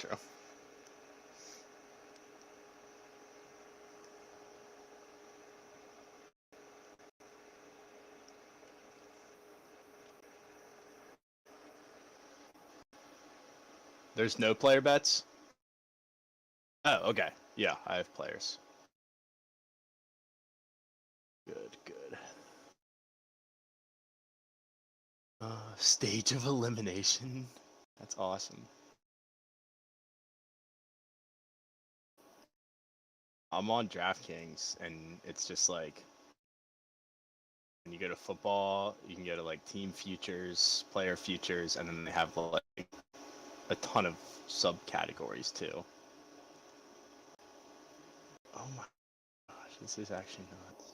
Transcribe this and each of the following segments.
True. There's no player bets? Oh, okay. Yeah, I have players. Good, good. Stage of elimination. That's awesome. I'm on DraftKings, and it's just like when you go to football, you can go to like team futures, player futures, and then they have like a ton of subcategories too. Oh my gosh, this is actually nuts.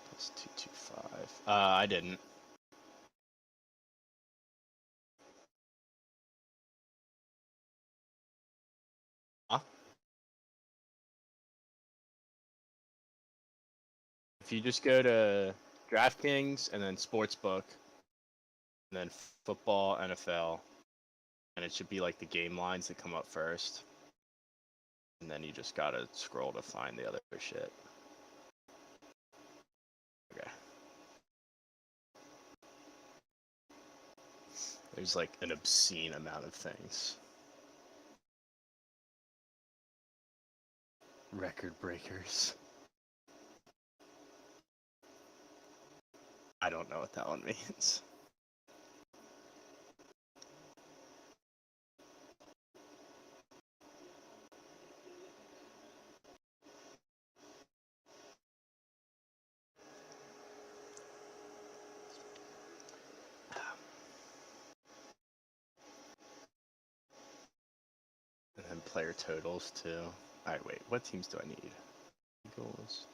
Plus 225. I didn't. Huh? If you just go to DraftKings and then Sportsbook, and then football, NFL, and it should be like the game lines that come up first. And then you just gotta scroll to find the other shit. Okay. There's like an obscene amount of things. Record breakers. I don't know what that one means. And then player totals too. Alright, wait, what teams do I need? Eagles.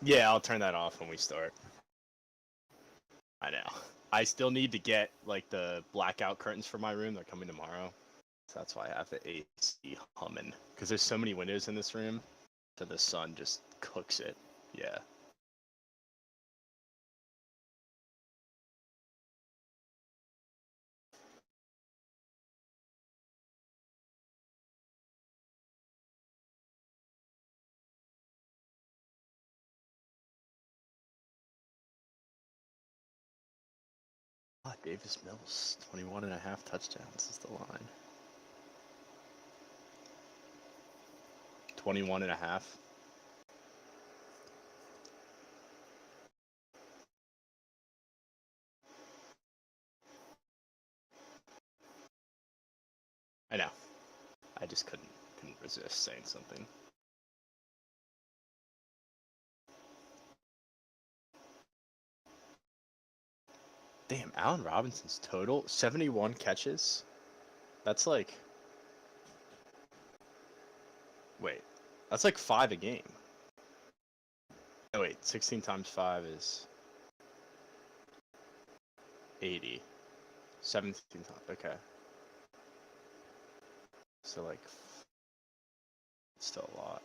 Yeah, I'll turn that off when we start. I know. I still need to get like the blackout curtains for my room. They're coming tomorrow. So that's why I have the AC humming. Because there's so many windows in this room, so the sun just cooks it. Yeah. Davis Mills, 21.5 touchdowns is the line. 21.5. I know. I just couldn't resist saying something. Damn, Allen Robinson's total 71 catches. That's like, wait, that's like 5 a game. Oh wait, 16 times 5 is 80. 17 times, okay. So like, it's still a lot.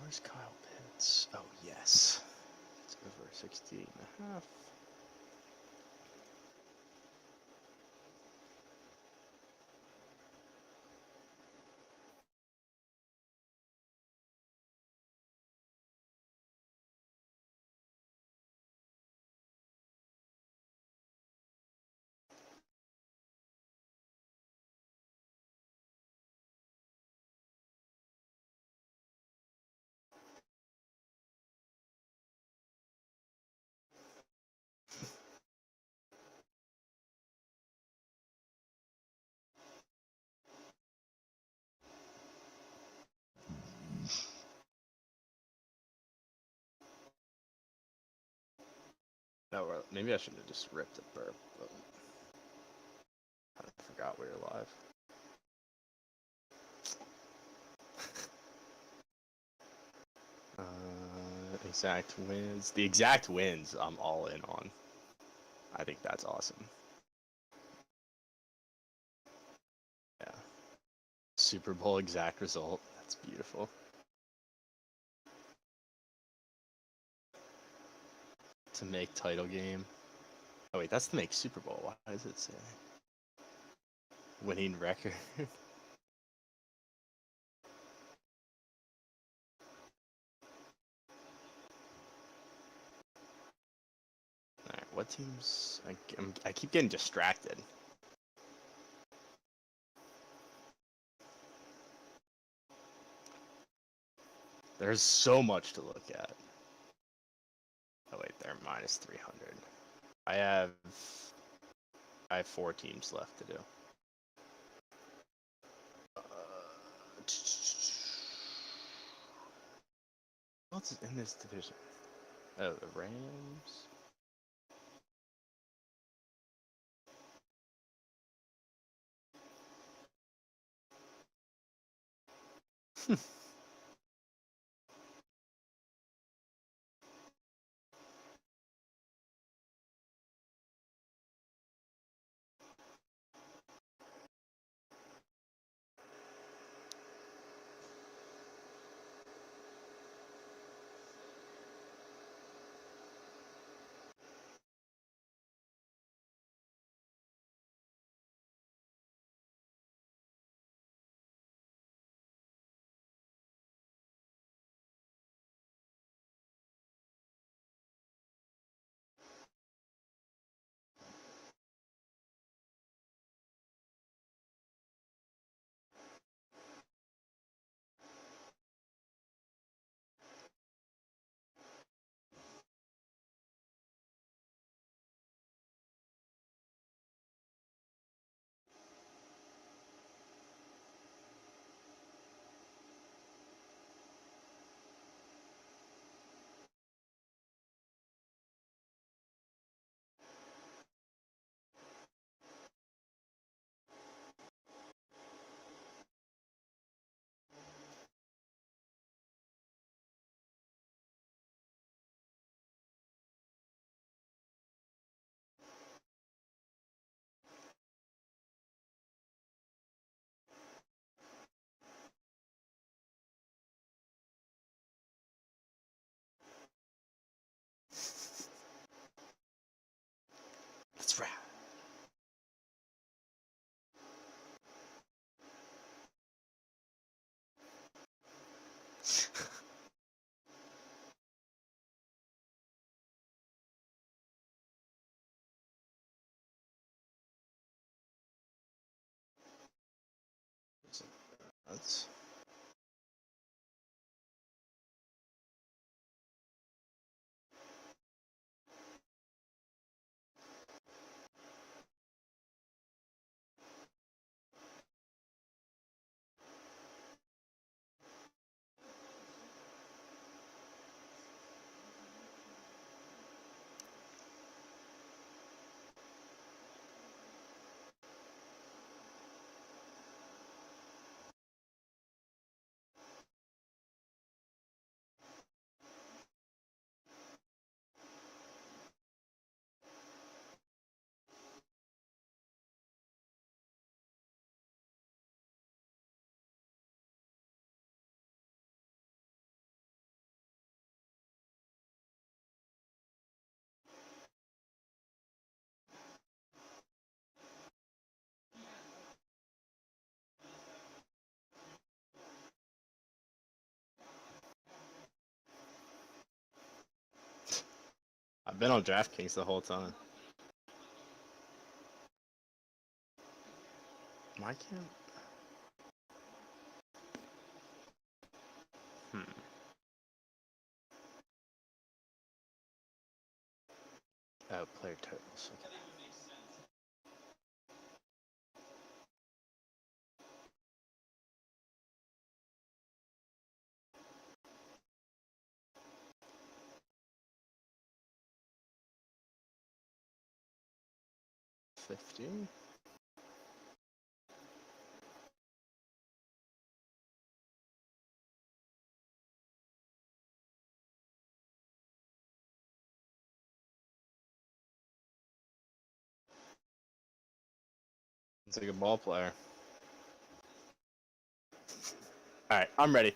Where's Kyle Pitts? Oh yes, it's over 16.5. No, maybe I should have just ripped a burp. But I forgot we were live. Exact wins. The exact wins I'm all in on. I think that's awesome. Yeah. Super Bowl exact result. That's beautiful. To make title game. Oh wait, that's to make Super Bowl. Why does it say winning record? Alright, what teams? I keep getting distracted. There's so much to look at. Oh wait, they're minus 300. I have 4 teams left to do. What's in this division? Oh, the Rams. Let's wrap. That's I've been on DraftKings the whole time. Why can't? Hmm. Oh, player totals. Okay. 50. It's like a ball player. All right, I'm ready.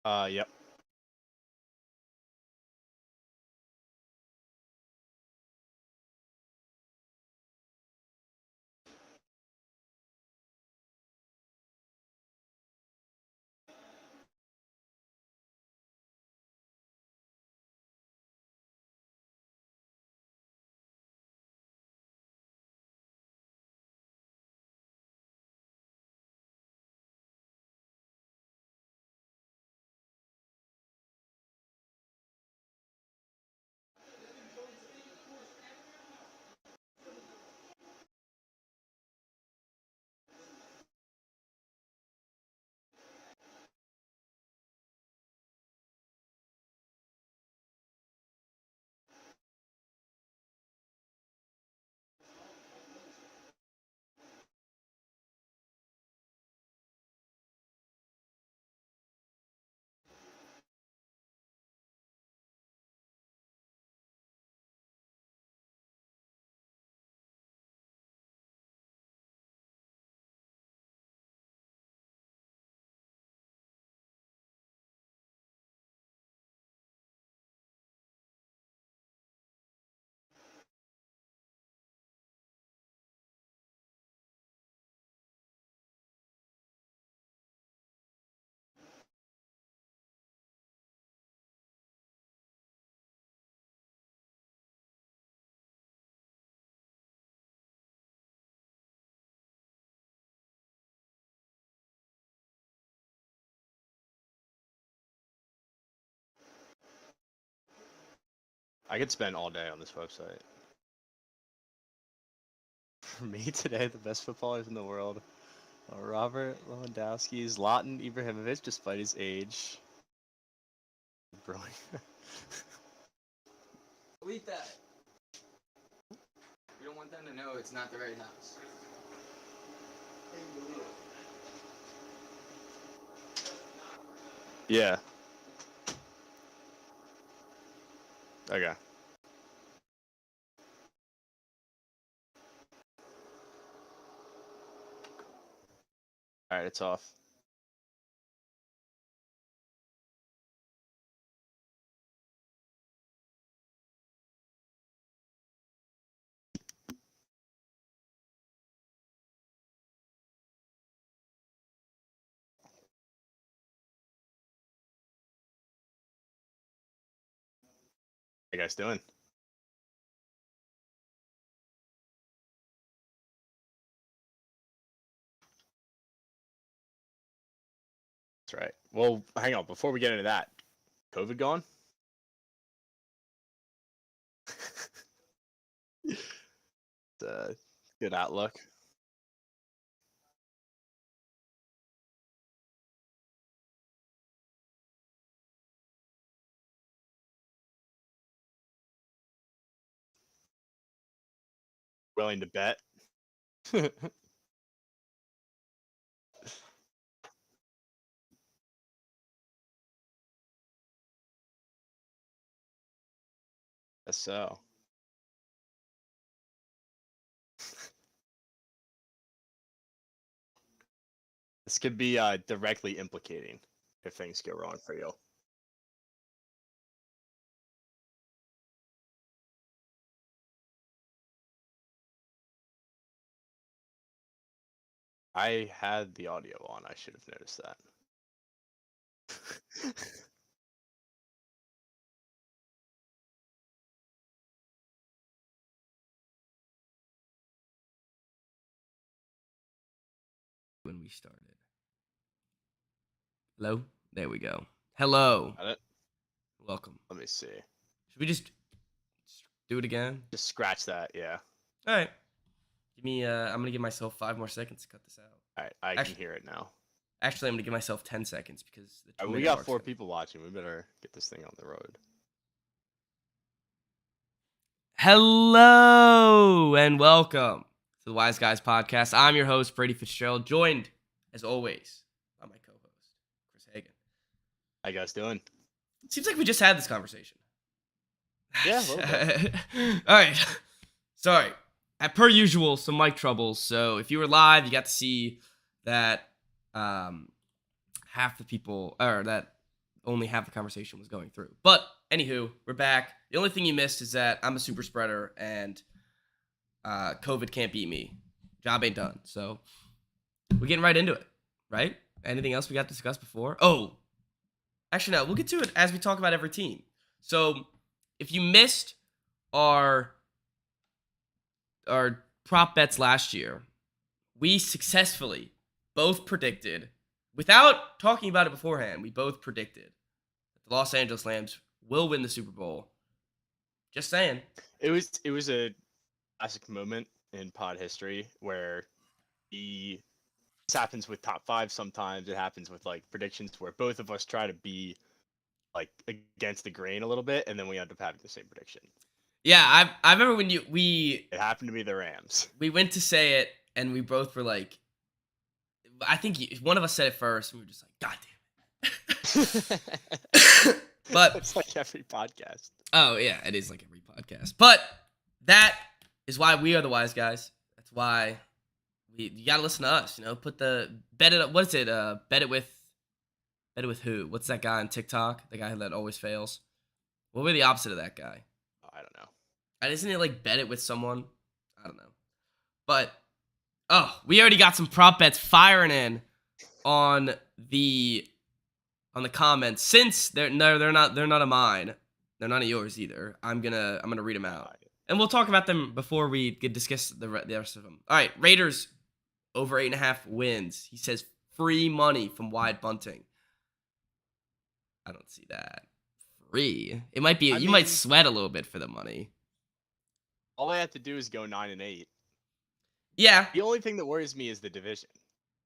Yep. I could spend all day on this website. For me today, the best footballers in the world are Robert Lewandowski, Zlatan Ibrahimovic, despite his age. Brilliant. Delete that. We don't want them to know it's not the right house. Yeah. Okay. All right, it's off. How you guys doing? That's right. Well, hang on. Before we get into that, COVID gone? Good outlook. Willing to bet? Guess so. This could be directly implicating if things go wrong for you. I had the audio on. I should have noticed that. When we started. Hello? There we go. Hello. Got it? Welcome. Let me see. Should we just do it again? Just scratch that. Yeah. All right. Give me. I'm gonna give myself 5 more seconds to cut this out. All right. I can hear it now. Actually, I'm gonna give myself 10 seconds because the All right, we got 4 people watching. We better get this thing on the road. Hello and welcome to the Wise Guys podcast. I'm your host Brady Fitzgerald, joined as always by my co-host Chris Hagan. How you guys doing? Seems like we just had this conversation. Yeah, a little bit. All right. Sorry. Per usual, some mic troubles. So if you were live, you got to see that half the people, or that only half the conversation was going through. But anywho, we're back. The only thing you missed is that I'm a super spreader and COVID can't beat me. Job ain't done. So we're getting right into it, right? Anything else we got to discuss before? Oh, actually, no. We'll get to it as we talk about every team. So if you missed our prop bets last year, we successfully both predicted, without talking about it beforehand, we both predicted that the Los Angeles Rams will win the Super Bowl. Just saying. It was a classic moment in pod history where this happens with top 5 sometimes. It happens with like predictions where both of us try to be like against the grain a little bit, and then we end up having the same prediction. Yeah, I remember when It happened to be the Rams. we went to say it, and we both were like, I think one of us said it first, and we were just like, God damn it. But it's like every podcast. Oh yeah, it is like every podcast. But that is why we are the Wise Guys. That's why you gotta listen to us. You know, put the bet it. What is it? Bet it with who? What's that guy on TikTok? The guy that always fails. What would be the opposite of that guy? I don't know. And isn't it like bet it with someone? I don't know. But we already got some prop bets firing in on the comments. Since they're not of mine. They're not of yours either. I'm gonna read them out, and we'll talk about them before we discuss the rest of them. All right, Raiders over 8.5 wins. He says free money from Wyatt Bunting. I don't see that. Free. It might be. You might sweat a little bit for the money. All I have to do is go 9-8. Yeah. The only thing that worries me is the division.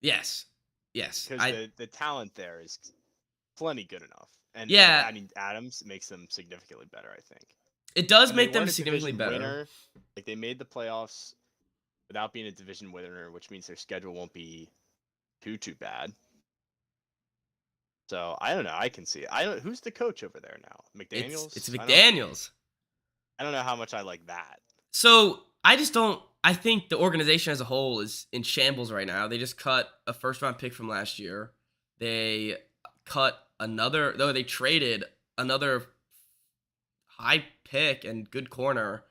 Yes. Because the talent there is plenty good enough. And yeah, adding Adams makes them significantly better, I think. It does make them significantly better. Winner, like they made the playoffs without being a division winner, which means their schedule won't be too bad. So I don't know. I can see it. Who's the coach over there now? McDaniels? It's McDaniels. I don't know how much I like that. So I just don't. I think the organization as a whole is in shambles right now. They just cut a first-round pick from last year. They they traded another high pick and good corner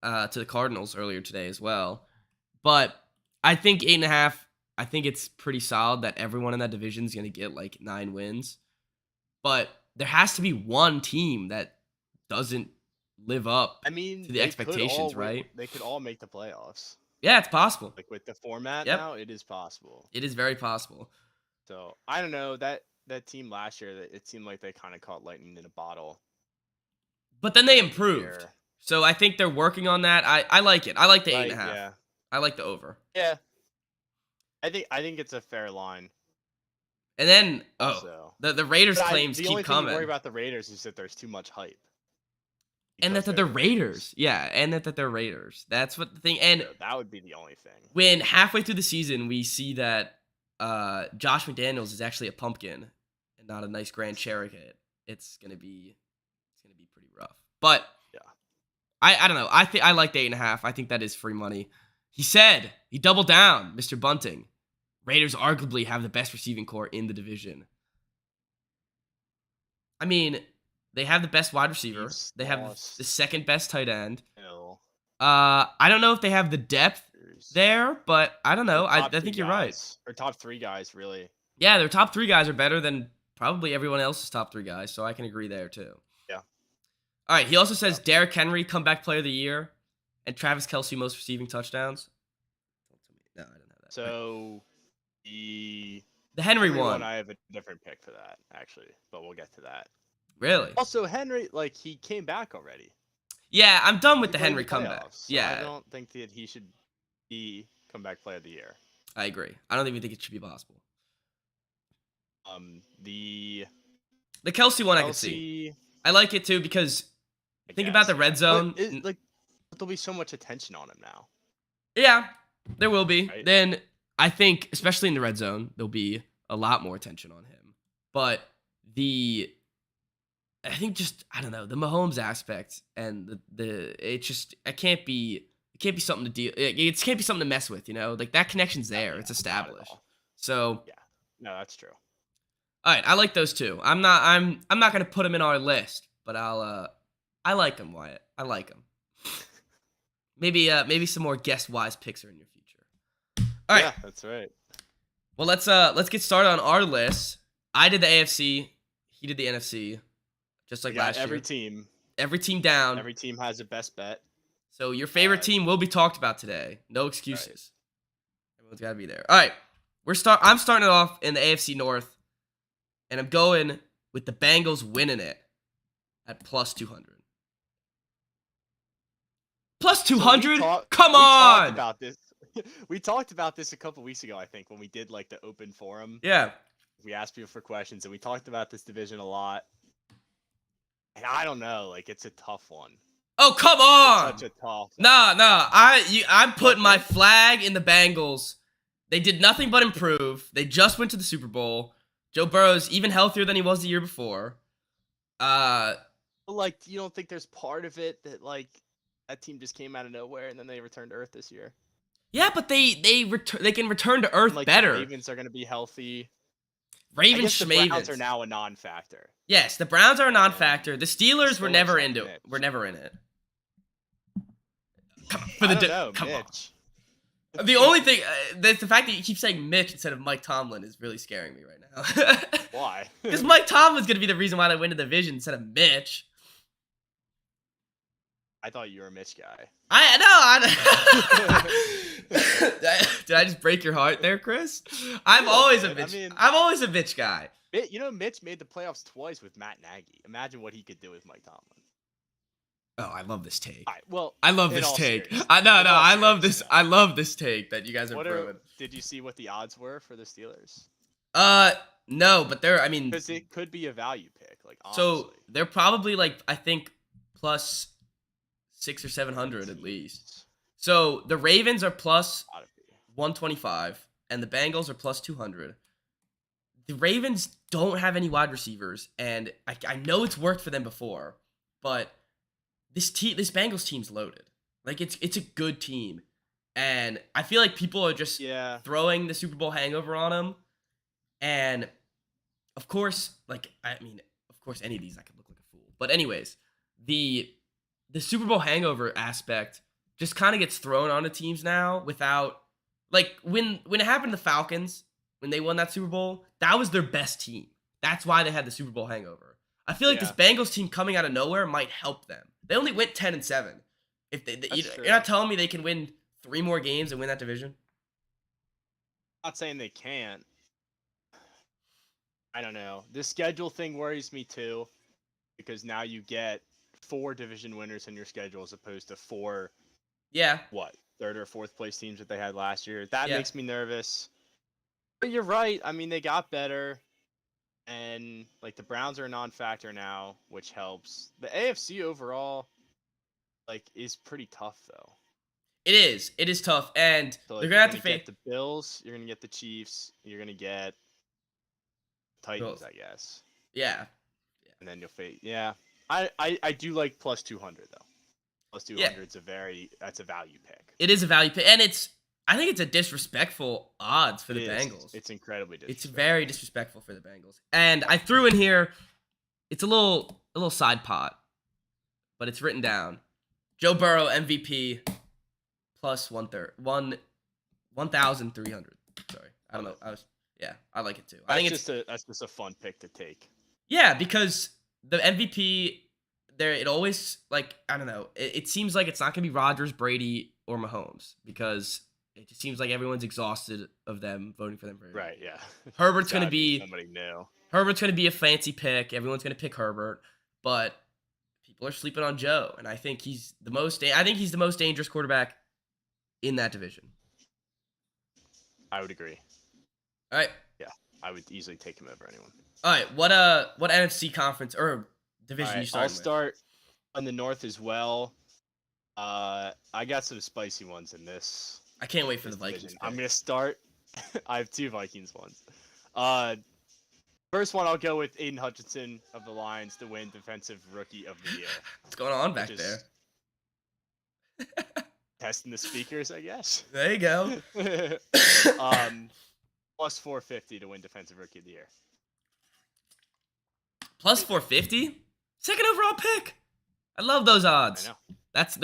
to the Cardinals earlier today as well. But I think 8.5. I think it's pretty solid that everyone in that division is going to get like 9 wins. But there has to be one team that doesn't live up to the expectations, right? They could all make the playoffs. Yeah, it's possible. Like with the format now, it is possible. It is very possible. So I don't know that team last year. It seemed like they kind of caught lightning in a bottle. But then they improved. So I think they're working on that. I like it. I like the 8.5. Yeah. I like the over. Yeah. I think it's a fair line. And then the Raiders claims keep coming. The only thing I worry about the Raiders is that there's too much hype. And that they're Raiders. Yeah, and that they're Raiders. That's what the thing. And that would be the only thing. When halfway through the season we see that Josh McDaniels is actually a pumpkin and not a nice Grand Cherokee, it's gonna be pretty rough. But yeah, I don't know. I like the 8.5. I think that is free money. He doubled down, Mr. Bunting. Raiders arguably have the best receiving core in the division. I mean, they have the best wide receiver. They have the second best tight end. I don't know if they have the depth there, but I don't know. I think you're right. Or top 3 guys, really. Yeah, their top 3 guys are better than probably everyone else's top 3 guys, so I can agree there too. Yeah. All right, he also says Derrick Henry, comeback player of the year, and Travis Kelce, most receiving touchdowns. No, I don't have that. So the Henry one, I have a different pick for that, actually, but we'll get to that. Really? Also, Henry, like, he came back already. Yeah, I'm done with He the played in Henry comeback. playoffs, so Yeah, I don't think that he should be comeback player of the year. I agree. I don't even think it should be possible. The The Kelsey one I could see. Kelsey, I like it too because I think about guess, the red yeah. zone. But like, there'll be so much attention on him now. Yeah, there will be. Right. Then I think, especially in the red zone, there'll be a lot more attention on him. But I think just I don't know the Mahomes aspect and it just it can't be something to deal. It can't be something to mess with. You know, like that connection's there. Yeah, It's not at established. all. So Yeah, no, that's true. all right, I like those two. I'm not gonna put them in our list, but I like them, Wyatt. I like them. Maybe some more guest wise picks are in your future. All right. Yeah, that's right. Well, let's get started on our list. I did the AFC. He did the NFC. Just like We got last every year. team. Every team down. Every team has a best bet. So your favorite team will be talked about today. No excuses. Right. Everyone's got to be there. All right. I'm starting it off in the AFC North, and I'm going with the Bengals winning it at plus 200. Plus 200? Come we on. Talked about this. We talked about this a couple weeks ago, I think, when we did like the open forum. Yeah. We asked people for questions, and we talked about this division a lot. And I don't know, like it's a tough one. Oh, come on. It's such a tough. Nah. I'm putting my flag in the Bengals. They did nothing but improve. They just went to the Super Bowl. Joe Burrow's even healthier than he was the year before. Like, you don't think there's part of it that like that team just came out of nowhere and then they returned to earth this year? Yeah, but they can return to earth like, better. The Ravens are going to be healthy. Ravens the Browns are now a non-factor. Yes, the Browns are a non-factor. The Steelers were never in it. Come on, Mitch. The only thing, the fact that you keep saying Mitch instead of Mike Tomlin is really scaring me right now. Why? Because Mike Tomlin's going to be the reason why they win the division instead of Mitch. I thought you were a Mitch guy. Did I just break your heart there, Chris? I'm always a Mitch. I'm always a Mitch guy. You know, Mitch made the playoffs twice with Matt Nagy. Imagine what he could do with Mike Tomlin. Oh, I love this take. Right, well, I love this take. I love this. I love this take that you guys are throwing. Did you see what the odds were for the Steelers? No, but they're. I mean, because it could be a value pick. Like, honestly. So they're probably like I think plus 600 or 700 at least. So the Ravens are plus 125, and the Bengals are plus 200. The Ravens don't have any wide receivers, and I know it's worked for them before, but this Bengals team's loaded. Like it's a good team, and I feel like people are just throwing the Super Bowl hangover on them. And of course, of course, any of these I could look like a fool. But anyways, the Super Bowl hangover aspect just kind of gets thrown onto teams now without, like, when it happened to the Falcons, when they won that Super Bowl, that was their best team. That's why they had the Super Bowl hangover. I feel like this Bengals team coming out of nowhere might help them. They only went 10-7. If you're not telling me they can win 3 more games and win that division? I'm not saying they can't. I don't know. The schedule thing worries me too, because now you get 4 division winners in your schedule as opposed to 4 third or fourth place teams that they had last year. That makes me nervous. But you're right. I mean, they got better, and like the Browns are a non-factor now, which helps. The AFC overall, like, is pretty tough though. It is tough, and so, like, they're gonna have to face the Bills. You're gonna get the Chiefs. You're gonna get Titans, I guess. Yeah. And then you'll face. Yeah. I do like plus 200 though. Plus 200 is that's a value pick. It is a value pick, and I think it's a disrespectful odds for the Bengals. It's incredibly disrespectful. It's very disrespectful for the Bengals. And I threw in here, it's a little side pot, but it's written down. Joe Burrow MVP plus 1,300. Sorry, I don't know. I like it too. I think that's just a fun pick to take. Yeah, because the MVP there, it always, like, I don't know. It seems like it's not gonna be Rodgers, Brady, or Mahomes because it just seems like everyone's exhausted of them voting for them. Right. Yeah. Herbert's gonna be somebody new. Herbert's going to be a fancy pick. Everyone's going to pick Herbert, but people are sleeping on Joe, and I think he's the most. I think he's the most dangerous quarterback in that division. I would agree. All right. Yeah, I would easily take him over anyone. All right. What NFC conference or division you starting I'll start on the North as well. I got some spicy ones in this. I can't wait for the Vikings. Division. I'm gonna start. I have 2 Vikings ones. First one, I'll go with Aiden Hutchinson of the Lions to win Defensive Rookie of the Year. What's going on back there? Testing the speakers, I guess. There you go. Plus 450 to win Defensive Rookie of the Year. Plus 450? Second overall pick. I love those odds. I know. That's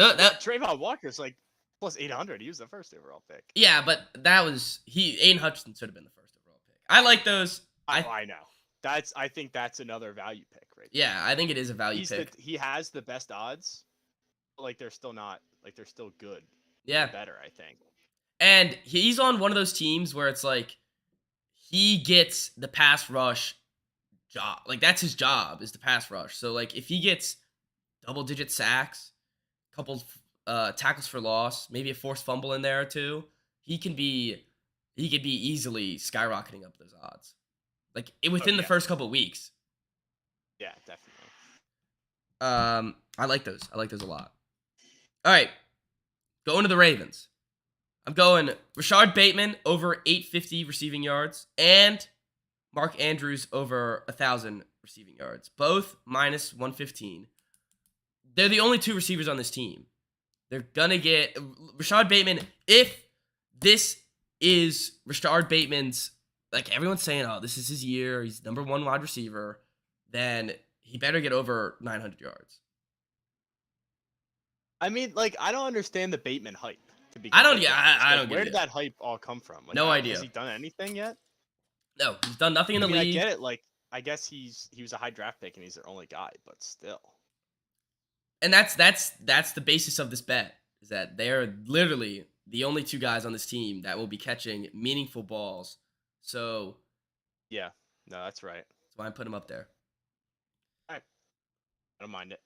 Trayvon Walker's like plus 800. He was the first overall pick. Yeah, but that was Aiden Hutchinson should have been the first overall pick. I like those. I know. I think that's another value pick, right? Yeah, I think it is a value pick. He has the best odds. But like they're still not they're still good. Yeah, better, I think. And he's on one of those teams where it's like he gets the pass rush job. Like that's his job is the pass rush. So like if he gets double-digit sacks, couple tackles for loss, maybe a forced fumble in there or two, he could be easily skyrocketing up those odds. Like within the first couple of weeks. Yeah, definitely. I like those. I like those a lot. All right. Going to the Ravens. I'm going Rashard Bateman over 850 receiving yards and Mark Andrews over 1,000 receiving yards. Both minus 115. They're the only 2 receivers on this team. They're going to get Rashard Bateman. If this is Rashard Bateman's, like everyone's saying, oh, this is his year, he's number 1 wide receiver, then he better get over 900 yards. I mean, like, I don't understand the Bateman hype. I don't get Where it. did that hype all come from? Like, No idea. Has he done anything yet? No, he's done nothing in the league. I get it. Like, I guess he was a high draft pick and he's their only guy, but still. And that's the basis of this bet, is that they're literally the only 2 guys on this team that will be catching meaningful balls. So, yeah, no, that's right. That's why I put him up there. All right, I don't mind it.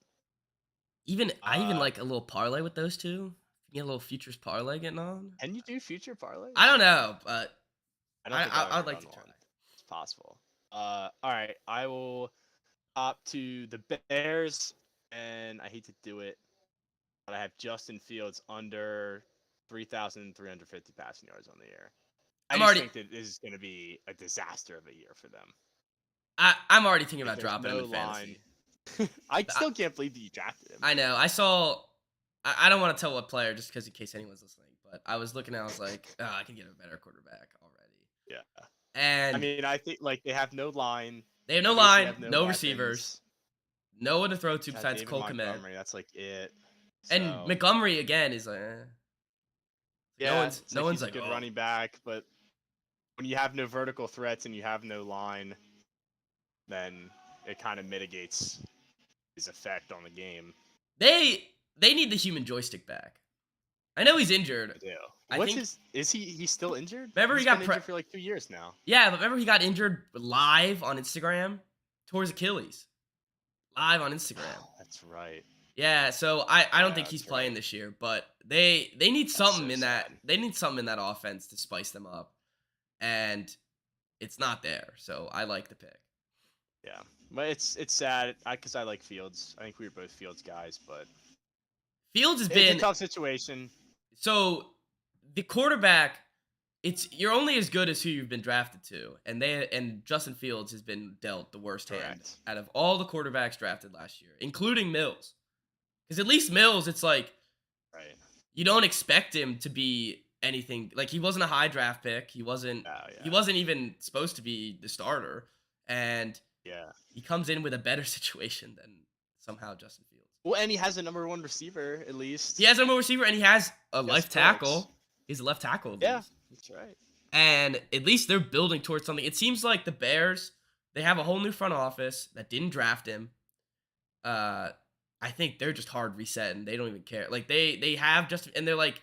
I even like a little parlay with those 2. You get a little futures parlay getting on. Can you do future parlay? I don't know, but I'd like to try that. It's possible. All right, I will opt to the Bears, and I hate to do it, but I have Justin Fields under 3,350 passing yards on the year. I think that this is going to be a disaster of a year for them. I'm already thinking about dropping him in fantasy. I still can't believe that you drafted him. I know. I don't want to tell what player just because in case anyone's listening, but I was looking and I was like, oh, I can get a better quarterback already. Yeah. And I mean, I think like they have no line. They have no line, have no receivers, no one to throw to besides Cole Kmet. That's like it. And Montgomery again is like, yeah, no one's like a good running back, but when you have no vertical threats and you have no line, then it kind of mitigates his effect on the game. They need the human joystick back. I know he's injured. I do. Is he still injured? Remember he's been injured for like 2 years now. Yeah, but remember he got injured live on Instagram, tore his Achilles, live on Instagram. Oh, that's right. Yeah, so I don't think he's playing this year, but they need something in that. Sad. They need something in that offense to spice them up, and it's not there. So I like the pick. Yeah, but it's sad because I like Fields. I think we were both Fields guys, but Fields has been a tough situation. So the quarterback, you're only as good as who you've been drafted to, and Justin Fields has been dealt the worst hand out of all the quarterbacks drafted last year, including Mills. Because at least Mills, it's like, right, you don't expect him to be anything. Like he wasn't a high draft pick. He wasn't. He wasn't even supposed to be the starter, and he comes in with a better situation than somehow Justin Fields. Well, and he has a number 1 receiver at least. He has a number 1 receiver, and he has a left tackle. He's a left tackle. Yeah, that's right. And at least they're building towards something. It seems like the Bears, they have a whole new front office that didn't draft him. I think they're just hard reset, and they don't even care. Like they have Justin, and they're like,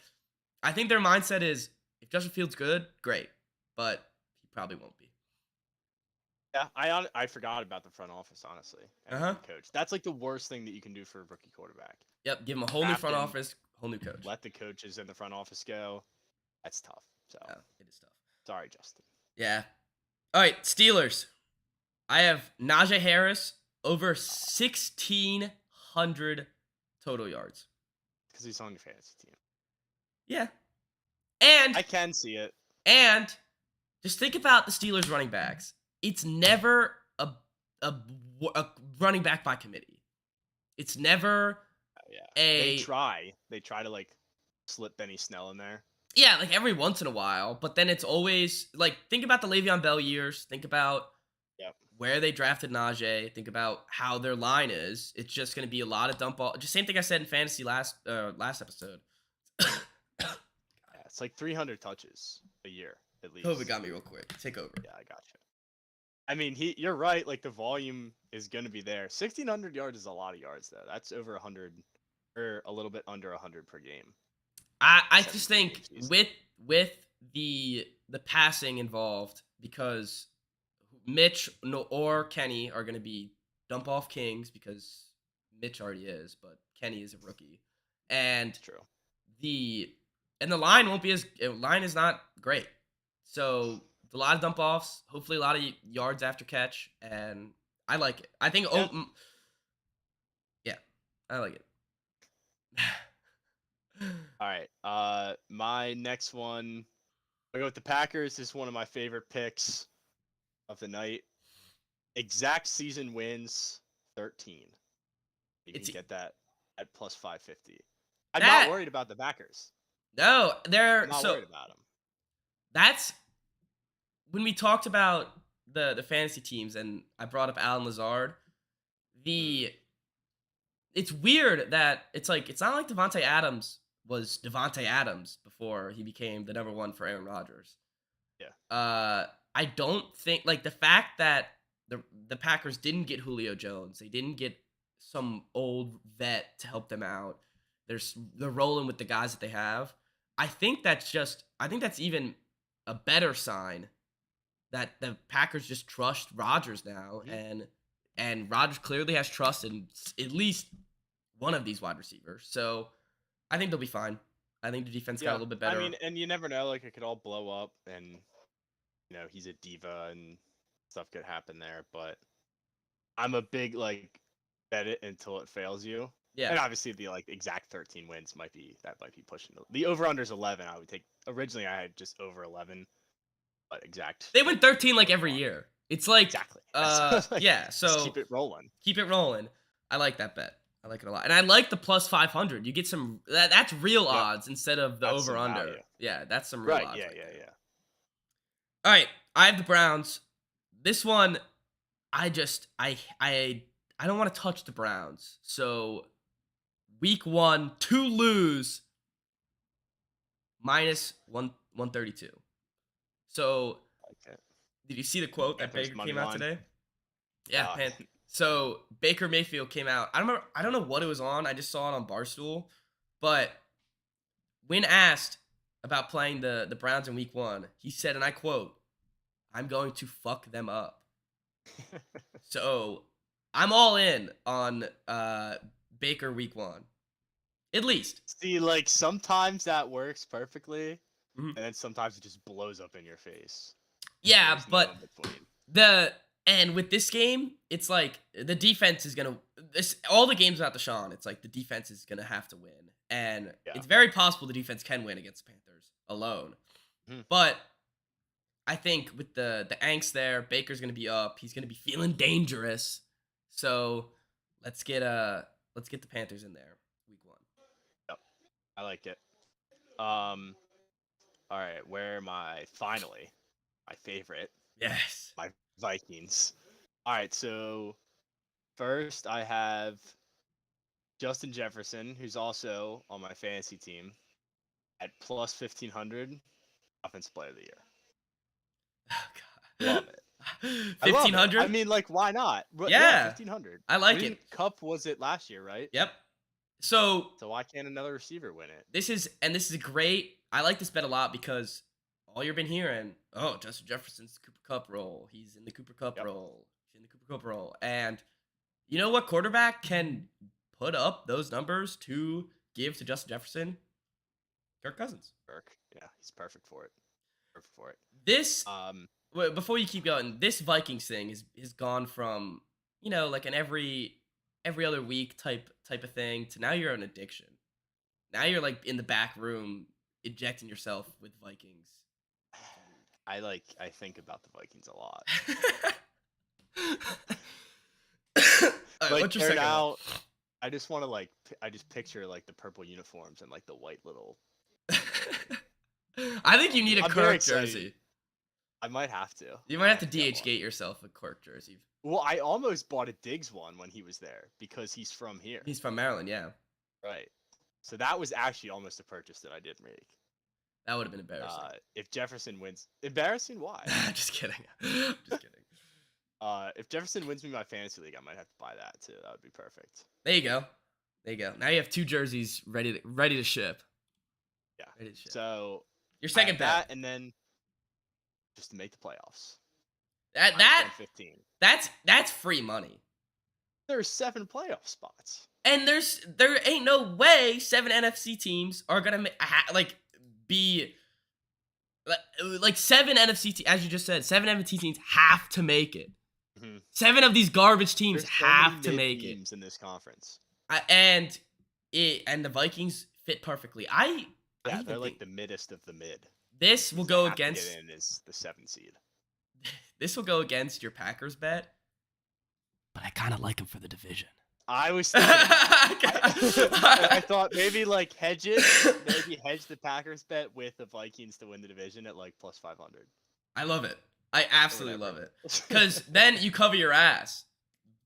I think their mindset is if Justin Fields good, great, but he probably won't be. Yeah, I forgot about the front office, honestly, and Uh-huh. the coach. That's like the worst thing that you can do for a rookie quarterback. Yep, give him a whole new front Draft him, office, whole new coach. let the coaches in the front office go. That's tough. So Yeah, it is tough. sorry, Justin. Yeah. All right, Steelers. I have Najee Harris over 1,600 total yards. Because he's on your fantasy team. Yeah. And I can see it. And just think about the Steelers running backs. It's never a running back by committee. It's never Yeah. a They try to like slip Benny Snell in there. yeah, like every once in a while, but then it's always like think about the Le'Veon Bell years. Think about Yep. where they drafted Najee. Think about how their line is. It's just going to be a lot of dump ball. Just same thing I said in fantasy last episode. Yeah, it's like 300 touches a year at least. COVID got me real quick. Take over. Yeah, I got you. I mean, you're right. Like the volume is going to be there. 1,600 yards is a lot of yards, though. That's over 100, or a little bit under 100 per game. I just 17 think games with the passing involved, because Mitch or Kenny are going to be dump off kings because Mitch already is, but Kenny is a rookie, and True. the line won't be line is not great, so a lot of dump offs, hopefully a lot of yards after catch, and I like it. I think yeah, I like it. All right. My next one, I go with the Packers. This is one of my favorite picks of the night. Exact season wins 13. You can get that at plus 550. I'm not worried about the Packers. No, I'm not worried about them. That's when we talked about the fantasy teams, and I brought up Alan Lazard. It's weird that it's not like Devontae Adams was Devontae Adams before he became the number one for Aaron Rodgers. Yeah. I don't think like the fact that the Packers didn't get Julio Jones, they didn't get some old vet to help them out. They're rolling with the guys that they have. I think that's even a better sign that the Packers just trust Rodgers now, and Rodgers clearly has trust in at least one of these wide receivers. So I think they'll be fine. I think the defense got a little bit better. I mean, and you never know, like it could all blow up, and he's a diva and stuff could happen there. But I'm a big like bet it until it fails you. Yeah. And obviously the like exact 13 wins might be pushing the over/under's 11. I would take originally I had just over 11, but exact. They win 13 like every year. It's like exactly. Yeah. So just keep it rolling. Keep it rolling. I like that bet. I like it a lot, and I like the plus 500. You get some that's real odds instead of the over/under. Yeah, that's some real odds. Yeah. All right, I have the Browns. This one, I don't want to touch the Browns. So, week 1 to lose minus 132. So, did you see the quote that Baker came out today? Yeah, so Baker Mayfield came out. I don't know what it was on. I just saw it on Barstool. But when asked about playing the Browns in week 1, he said, and I quote, "I'm going to fuck them up." So I'm all in on Baker week 1. At least. See, like sometimes that works perfectly, and then sometimes it just blows up in your face. Yeah, but and with this game, it's like the defense is gonna. All the games without Deshaun, it's like the defense is gonna have to win, and it's very possible the defense can win against the Panthers alone. But I think with the angst there, Baker's gonna be up. He's gonna be feeling dangerous. So let's get the Panthers in there week 1. Yep, I like it. All right, where am I? Finally, my favorite. Yes. My Vikings. All right, so first I have Justin Jefferson, who's also on my fantasy team, at plus 1,500, offensive player of the year. Oh God, love it. 1,500. I mean, like, why not? Yeah, 1,500. I like it. Cup was it last year, right? Yep. So why can't another receiver win it? This is great. I like this bet a lot because all you've been hearing, oh, Justin Jefferson's Cooper Cup role. He's in the Cooper Cup Yep. role. He's in the Cooper Cup role. And you know what quarterback can put up those numbers to give to Justin Jefferson? Kirk Cousins. Kirk. Yeah, he's perfect for it. Perfect for it. This Um, before you keep going, this Vikings thing has gone from, you know, like an every other week type of thing to now you're an addiction. Now you're like in the back room injecting yourself with Vikings. I think about the Vikings a lot. All right, Like what's your they're second one? now. I just want to I just picture like the purple uniforms and like the white little. I think you need a I'm very Kirk excited. jersey. I might have to. You might have to get DH one. gate yourself a Kirk jersey. Well, I almost bought a Diggs one when he was there because he's from here. He's from Maryland, yeah. Right. So that was actually almost a purchase that I did make. That would have been embarrassing. If Jefferson wins, embarrassing? Why? Just kidding. Just kidding. If Jefferson wins me my fantasy league, I might have to buy that too. That would be perfect. There you go. There you go. Now you have 2 jerseys ready to ship. Yeah. Ready to ship. So Your I second have bet. that, and then just to make the playoffs. That 15. that's free money. There's 7 playoff spots. And there ain't no way 7 NFC teams are gonna be like 7 NFC teams, as you just said. 7 NFC teams have to make it. Mhm. 7 of these garbage teams There's so have many to mid make teams in this conference. it. And the Vikings fit perfectly. I Yeah, even they're like think the middest of the mid. this will They go have to against get in as the 7th seed. this will go against your Packers bet. But I kind of like them for the division. I was thinking I thought maybe like hedge the Packers bet with the Vikings to win the division at like plus 500. I love it. I absolutely love whatever. it. Because then you cover your ass.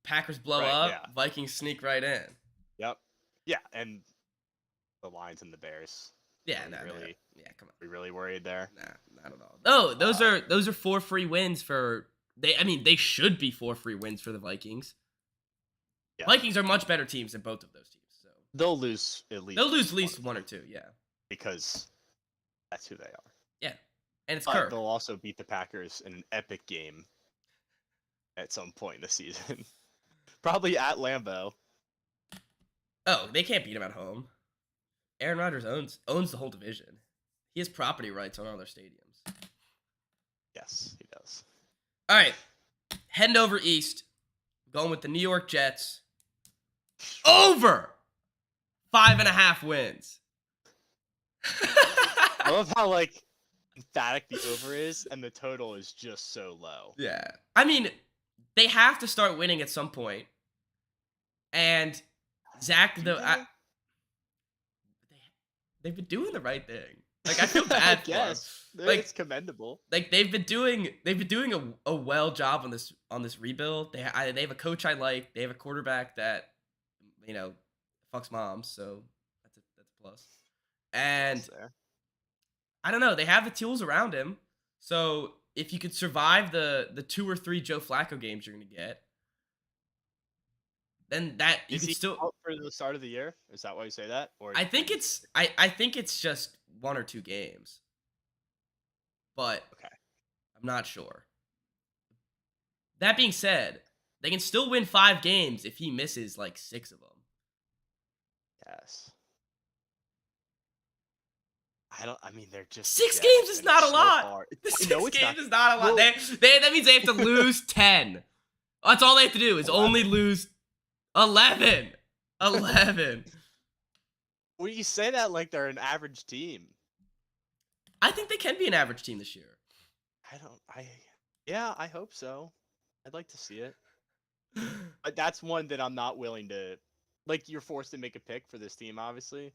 Packers blow Right, up. yeah. Vikings sneak right in. Yep. Yeah, and the Lions and the Bears. Yeah, Are we no, really, yeah, come on. we really worried there. Nah, not at all. No, those are 4 free wins for they should be 4 free wins for the Vikings. Yeah. Vikings are much better teams than both of those teams. So They'll lose at least. they'll lose at least 1 or 2, yeah. because that's who they are. Yeah. And it's But Kirk. they'll also beat the Packers in an epic game at some point in the season. Probably at Lambeau. Oh, they can't beat him at home. Aaron Rodgers owns the whole division. He has property rights on all their stadiums. Yes, he does. All right, heading over east, going with the New York Jets. Over 5.5 wins. I love how like emphatic the over is, and the total is just so low. Yeah, I mean, they have to start winning at some point. And Zach, they've been doing the right thing. Like I feel bad for them. Yes, Like- it's commendable. Like they've been doing a well job on this rebuild. They have a coach I like. They have a quarterback that fucks moms, so that's a plus. And Yes, there. I don't know, they have the tools around him. So if you could survive the 2 or 3 Joe Flacco games you're gonna get, then that you Is could he still. out for the start of the year? Is that why you say that? Or I think it's just 1 or 2 games, but Okay. I'm not sure. That being said, they can still win 5 games if he misses like 6 of them. Yes. I mean, they're just 6 Jets, games is and not it's a so lot. hard. The I 6 know it's games not. is not a lot. Well- That means they have to lose 10. That's all they have to do is 11. only lose 11. 11. Well, you say that like they're an average team. I think they can be an average team this year. Yeah, I hope so. I'd like to see it. But that's one that I'm not willing to. Like, you're forced to make a pick for this team, obviously,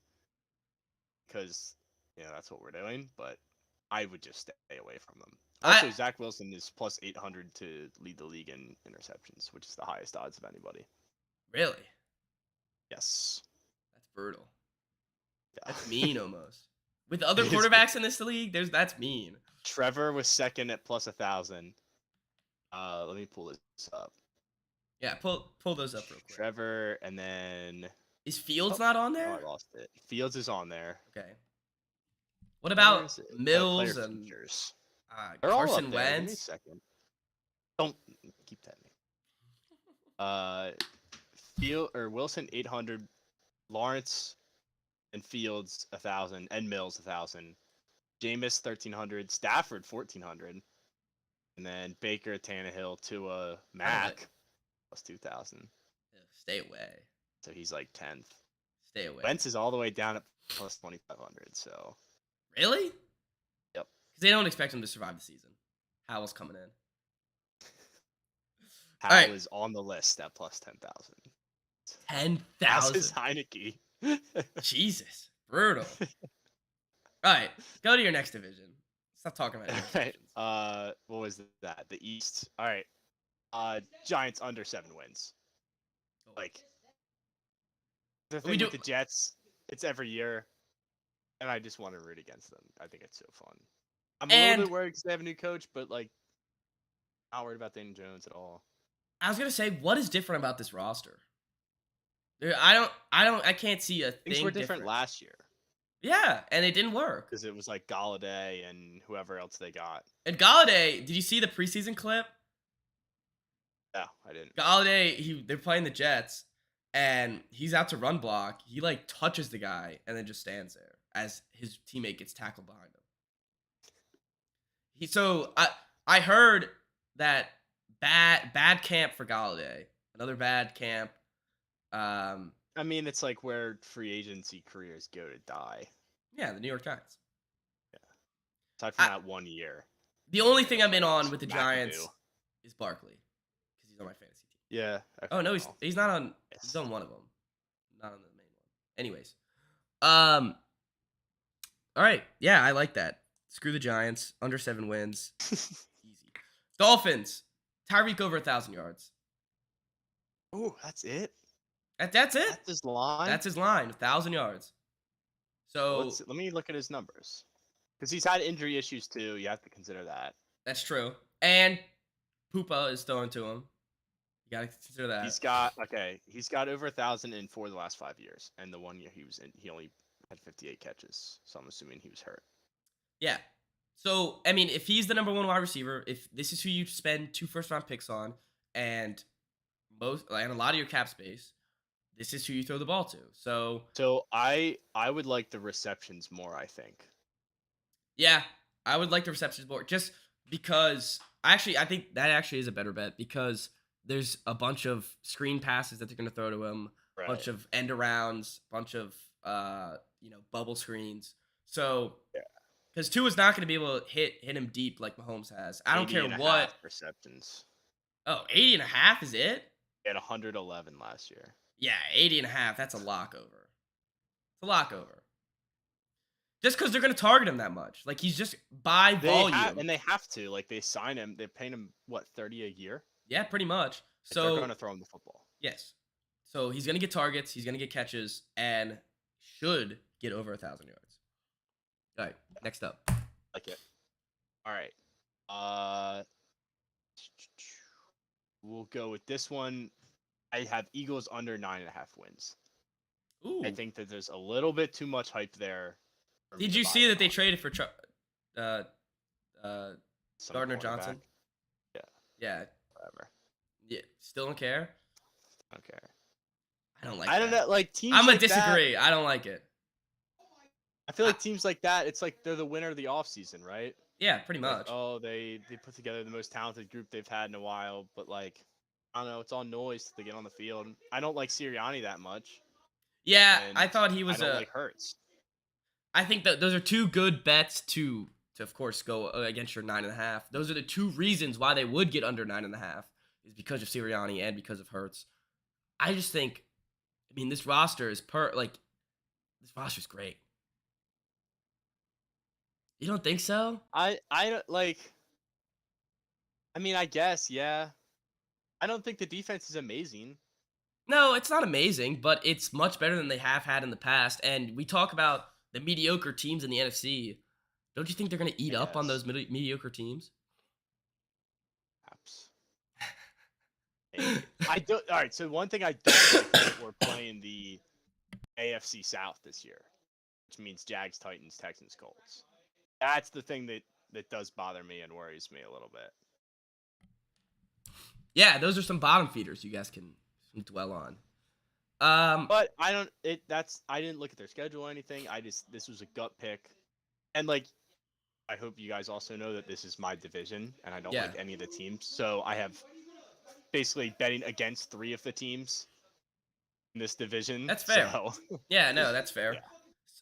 because that's what we're doing. But I would just stay away from them. Also, Zach Wilson is plus 800 to lead the league in interceptions, which is the highest odds of anybody. Really? Yes. That's brutal. Yeah. That's mean almost. With other It is quarterbacks in this league, that's mean. Trevor was second at plus 1,000. Let me pull this up. Yeah, pull those up real quick. Trevor, and then Is Fields not on oh, there? I lost it. Fields is on there. Okay. What about Where is it? Mills Player and features. They're all Carson up there. Give me a Wentz? second. Don't keep that name. Field or Wilson 800, Lawrence and Fields 1,000, and Mills 1,000, Jameis 1,300, Stafford 1,400, and then Baker, Tannehill, Tua, Mac plus 2,000. Stay away. So he's like 10th. Stay away. Wentz is all the way down at plus 2,500. So Really? Yep. Because they don't expect him to survive the season. Howell's coming in. Howell right. is on the list at plus 10,000. 10,000. That's Heineke. Jesus, brutal. All right, go to your next division. Stop talking about it. Right. What was that? The East. All right. Giants under 7 wins. Like the thing with the Jets, it's every year, and I just want to root against them. I think it's so fun. I'm a little bit worried because they have a new coach, but like, not worried about Daniel Jones at all. I was gonna say, what is different about this roster? I can't see a thing. Things were different last year. Yeah, and it didn't work because it was like Galladay and whoever else they got. And Galladay, did you see the preseason clip? No, I didn't. Galladay, they're playing the Jets, and he's out to run block. He like touches the guy and then just stands there as his teammate gets tackled behind him. I heard that bad camp for Galladay. Another bad camp. I mean, it's like where free agency careers go to die. Yeah, the New York Giants. Yeah. Aside from that 1 year. The only thing I'm in on with the Giants is Barkley, because he's on my fantasy team. Yeah. Oh no, he's not on. Yes. He's on one of them, not on the main one. Anyways, all right, yeah, I like that. Screw the Giants, under 7 wins, easy. Dolphins, Tyreek over 1,000 yards. Oh, that's it. That's it. That's his line. That's his line. 1,000 yards. So let me look at his numbers, because he's had injury issues too. You have to consider that. That's true. And Pupa is throwing to him. You gotta consider that. He's got over 1,000 in 4 of the last 5 years, and the 1 year he was in, he only had 58 catches. So I'm assuming he was hurt. Yeah. So I mean, if he's the number 1 wide receiver, if this is who you spend 2 first-round picks on, and a lot of your cap space, this is who you throw the ball to. So I would like the receptions more, I think. Yeah, I would like the receptions more, just because I think that actually is a better bet, because there's a bunch of screen passes that they're going to throw to him, a bunch of end arounds, bunch of bubble screens. So because Tua's not going to be able to hit him deep like Mahomes has. I don't care what receptions. Oh, 80.5 is it? He had 111 last year. Yeah, 80.5. That's a lock over. It's a lock over. Just because they're going to target him that much. Like, he's just by volume. And they have to. Like, they sign him. They're paying him, what, 30 a year? Yeah, pretty much. So they're going to throw him the football. Yes. So he's going to get targets. He's going to get catches. And should get over 1,000 yards. All right, next up. Like it. All right. We'll go with this one. I have Eagles under 9.5 wins. Ooh. I think that there's a little bit too much hype there. Did you see that they traded for Gardner Johnson? Yeah. Yeah. Whatever. Yeah. Still don't care? I don't care. I don't like I don't know. Like, teams I'm like going to disagree. That, I don't like it. I feel like teams like that, it's like they're the winner of the offseason, right? Yeah, pretty much. Like, they put together the most talented group they've had in a while, but like, I don't know, it's all noise to get on the field. I don't like Sirianni that much. Yeah, I thought he was I don't like Hurts. I think that those are 2 good bets to of course go against your 9.5. Those are the 2 reasons why they would get under 9.5 is because of Sirianni and because of Hurts. I just think, this roster is this roster's great. You don't think so? I don't like. I guess, yeah. I don't think the defense is amazing. No, it's not amazing, but it's much better than they have had in the past. And we talk about the mediocre teams in the NFC. Don't you think they're going to eat up on those mediocre teams? Perhaps. I don't. All right. So one thing I don't like is we're playing the AFC South this year, which means Jags, Titans, Texans, Colts. That's the thing that does bother me and worries me a little bit. Yeah, those are some bottom feeders you guys can dwell on. But I don't. I didn't look at their schedule or anything. This was a gut pick, and like I hope you guys also know that this is my division, and I don't Yeah. like any of the teams. So I have basically betting against 3 of the teams in this division. That's fair. So Yeah, no, that's fair. Yeah.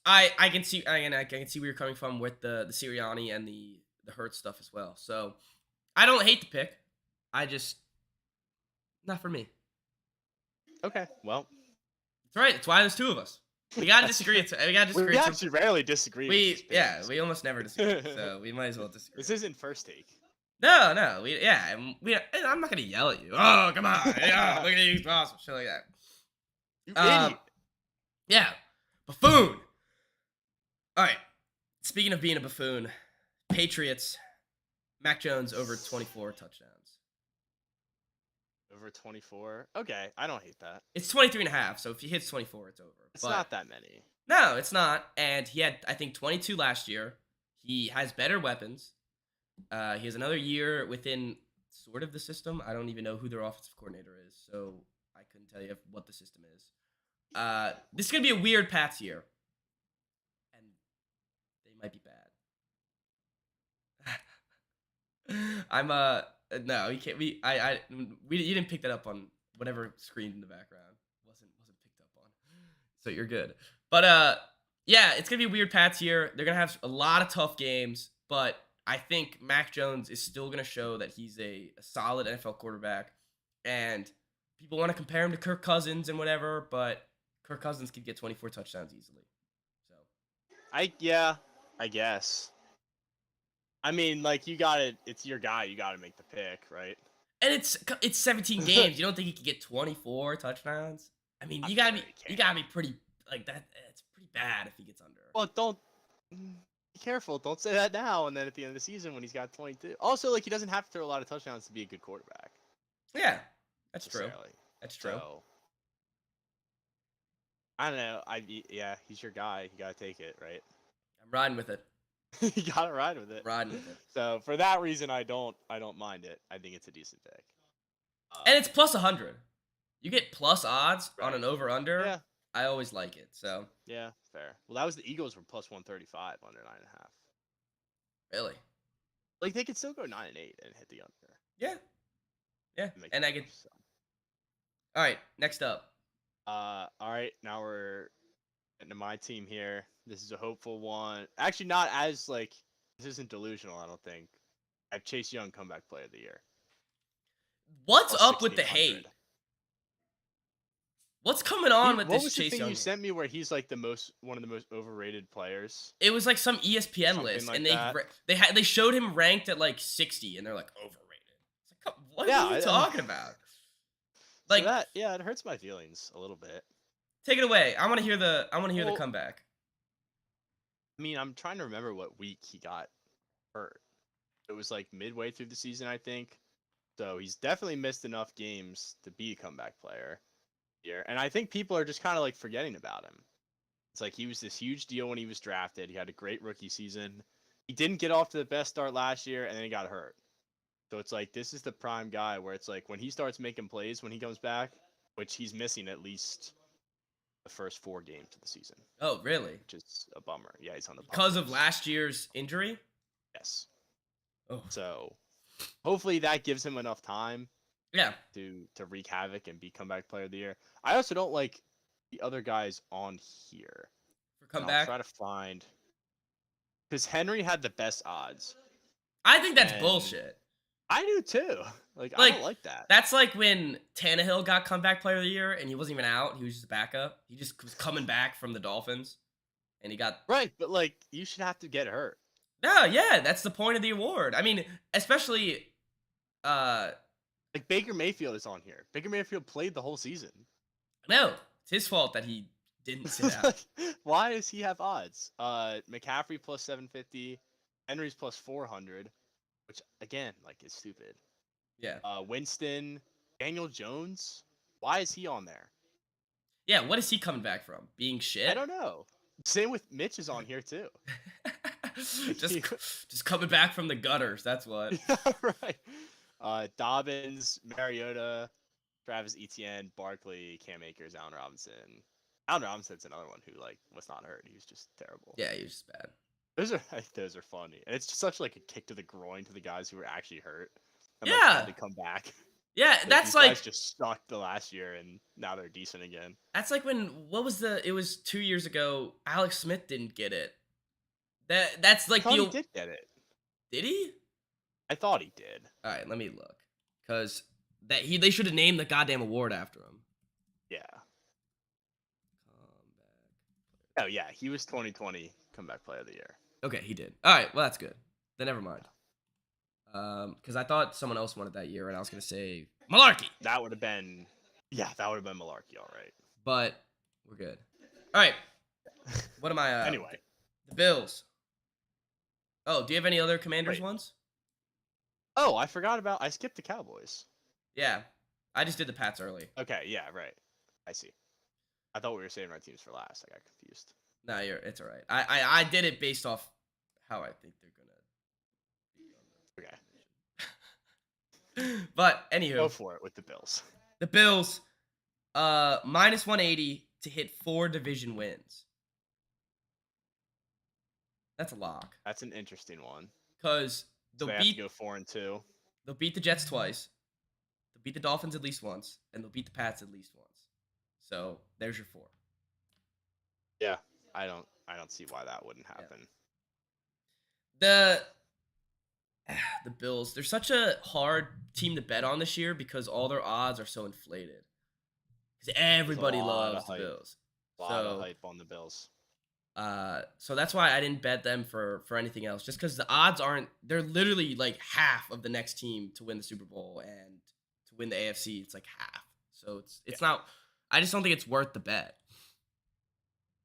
I can see I can see where you're coming from with the Sirianni and the Hurts stuff as well. So I don't hate the pick. I just not for me. Okay, well, That's right. That's why there's two of us. We gotta disagree. We gotta disagree. we actually rarely disagree. with these picks. We almost never disagree. So we might as well disagree. This isn't first take. No, I'm not gonna yell at you. Oh, come on, yeah, look at you, awesome, shit like that. You Um, idiot. Yeah, buffoon. All right. Speaking of being a buffoon, Patriots, Mac Jones over 24 touchdowns. Over 24. Okay, I don't hate that. It's 23.5, so if he hits 24, it's over. It's But not that many. no, it's not. And he had, I think, 22 last year. He has better weapons. He has another year within sort of the system. I don't even know who their offensive coordinator is, so I couldn't tell you what the system is. This is gonna be a weird Pats year, and they might be bad. I'm no, you can't. You didn't pick that up on whatever screen in the background wasn't picked up on, so you're good. But yeah, it's gonna be a weird Pats year. They're gonna have a lot of tough games, but I think Mac Jones is still gonna show that he's a solid NFL quarterback, and people want to compare him to Kirk Cousins and whatever, but Kirk Cousins could get 24 touchdowns easily. So I guess. I mean, like it's your guy. You gotta make the pick, right? and it's 17 games. You don't think he could get 24 touchdowns? I mean, you gotta be pretty like that. It's pretty bad if he gets under. Well, don't be careful. Don't say that now, and then at the end of the season when he's got 22. Also, like he doesn't have to throw a lot of touchdowns to be a good quarterback. Yeah, that's true. necessarily. That's true. So, I don't know. Yeah, he's your guy. You gotta take it, right? I'm riding with it. You gotta ride with it. Riding with it. So for that reason, I don't mind it. I think it's a decent pick. And it's plus 100. You get plus odds on Right. an over under. Yeah, I always like it. So yeah, fair. Well, that was the Eagles were plus 135 under 9.5. really, Like they could still go 9-8 and hit the under. yeah. and make And it I could. worse, so. All right, next up. All right, now we're getting to my team here. This is a hopeful one. Actually, not as like this isn't delusional. I don't think. I have Chase Young comeback player of the year. What's Plus up with the 1600. hate? What's coming on with What this was the Chase thing Young? you sent me where he's like one of the most overrated players? It was like some ESPN Something list, like and that. they showed him ranked at like 60, and they're like overrated. It's like, what Yeah, are you talking about? So Like, that, yeah, it hurts my feelings a little bit. take it away. I want to hear the Well, comeback. I mean, I'm trying to remember what week he got hurt. It was like midway through the season, I think. So he's definitely missed enough games to be a comeback player here. And I think people are just kind of like forgetting about him. It's like he was this huge deal when he was drafted. He had a great rookie season. He didn't get off to the best start last year, and then he got hurt. So it's like this is the prime guy where it's like when he starts making plays when he comes back, which he's missing at least the first 4 games of the season, Oh, really? which is a bummer. Yeah, he's on the Because of bummer list. last year's injury? Yes. Oh, So hopefully that gives him enough time yeah. to wreak havoc and be comeback player of the year. I also don't like the other guys on here. For And I'll comeback. try to find because Henry had the best odds. I think that's and- bullshit. I do too. Like I Like, don't like that. That's like when Tannehill got comeback player of the year, and he wasn't even out. He was just a backup. He just was coming back from the Dolphins, and he got Right, but like you should have to get hurt. no, yeah. That's the point of the award. I mean, especially, Like Baker Mayfield is on here. Baker Mayfield played the whole season. no, it's his fault that he didn't sit out. Why does he have odds? McCaffrey plus 750, Henry's plus 400, which again, like is stupid. Yeah, Winston, Daniel Jones. Why is he on there? yeah. What is he coming back from? Being shit? I don't know. Same with Mitch is on here too. just coming back from the gutters. That's what. Yeah, right. Dobbins, Mariota, Travis Etienne, Barkley, Cam Akers, Allen Robinson. Allen Robinson's another one who like was not hurt. He was just terrible. Yeah, he was just bad. Those are funny, and it's just such like a kick to the groin to the guys who were actually hurt. And, Yeah. like, had to come back. Yeah, that's these like guys just sucked the last year, and now they're decent again. that's like when it was 2 years ago. Alex Smith didn't get it. That's I like thought he the did get it. did he? I thought he did. All right, let me look, cause they should have named the goddamn award after him. Yeah. Comeback. Oh yeah, he was 2020 comeback player of the year. Okay, he did. All right, well that's good. Then never mind. Because I thought someone else won it that year, and I was gonna say Malarkey, That would have been, Malarkey, all right. but we're good. All right, what am I? Anyway, The Bills. Oh, do you have any other Commanders Wait. ones? oh, I skipped the Cowboys. Yeah, I just did the Pats early. Okay, yeah, right. I see. I thought we were saving our teams for last. I got confused. No, it's all right. I did it based off how I think they're gonna be Okay, on the But anywho, go for it with the Bills. the Bills, minus 180 to hit 4 division wins. That's a lock. That's an interesting one. Cause So they have to go 4-2. they'll beat the Jets twice. They'll beat the Dolphins at least once, and they'll beat the Pats at least once. So there's your 4. Yeah, I don't see why that wouldn't happen. The Bills, they're such a hard team to bet on this year because all their odds are so inflated. Because everybody lot of loves the hype. Bills. A lot of hype on the Bills. So that's why I didn't bet them for anything else. Just because the odds aren't, they're literally like half of the next team to win the Super Bowl, and to win the AFC, it's like half. So it's not. I just don't think it's worth the bet.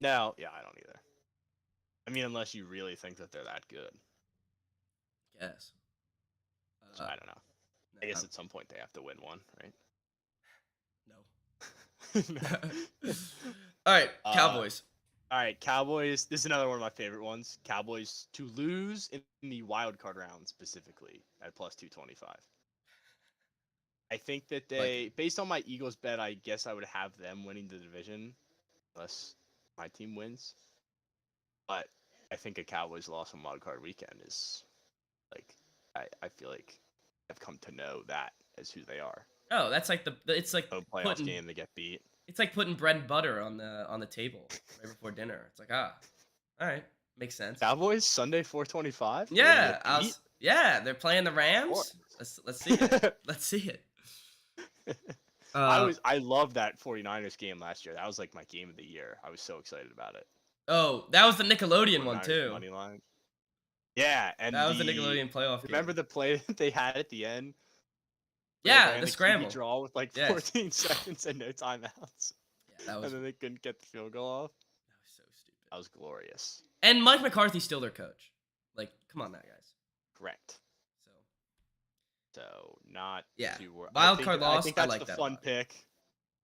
No, yeah, I don't either. I mean, unless you really think that they're that good. Yes. So I don't know. I guess at some point they have to win one, right? No. All right, Cowboys. All right, Cowboys. This is another one of my favorite ones. Cowboys to lose in the wild card round specifically at plus 225. I think that based on my Eagles bet, I guess I would have them winning the division, unless my team wins. But I think a Cowboys loss on wild card weekend is, like, I feel like I've come to know that as who they are. Oh, that's like it's like No playoff game, they get beat. It's like putting bread and butter on the table right before dinner. It's like, all right, makes sense. Cowboys Sunday 425. Yeah, they're playing the Rams. Let's see it. Let's see it. I love that 49ers game last year. That was like my game of the year. I was so excited about it. Oh, that was the Nickelodeon one too. Money line. Yeah, and that was the Nickelodeon playoff game. Remember the play that they had at the end? Yeah, the scramble draw with like 14 seconds and no timeouts. Yeah, that was. And then they couldn't get the field goal off. That was so stupid. That was glorious. And Mike McCarthy's still their coach. Like, come on, now, guys. Correct. So not too worried. Wild card loss. I think that's like the fun pick.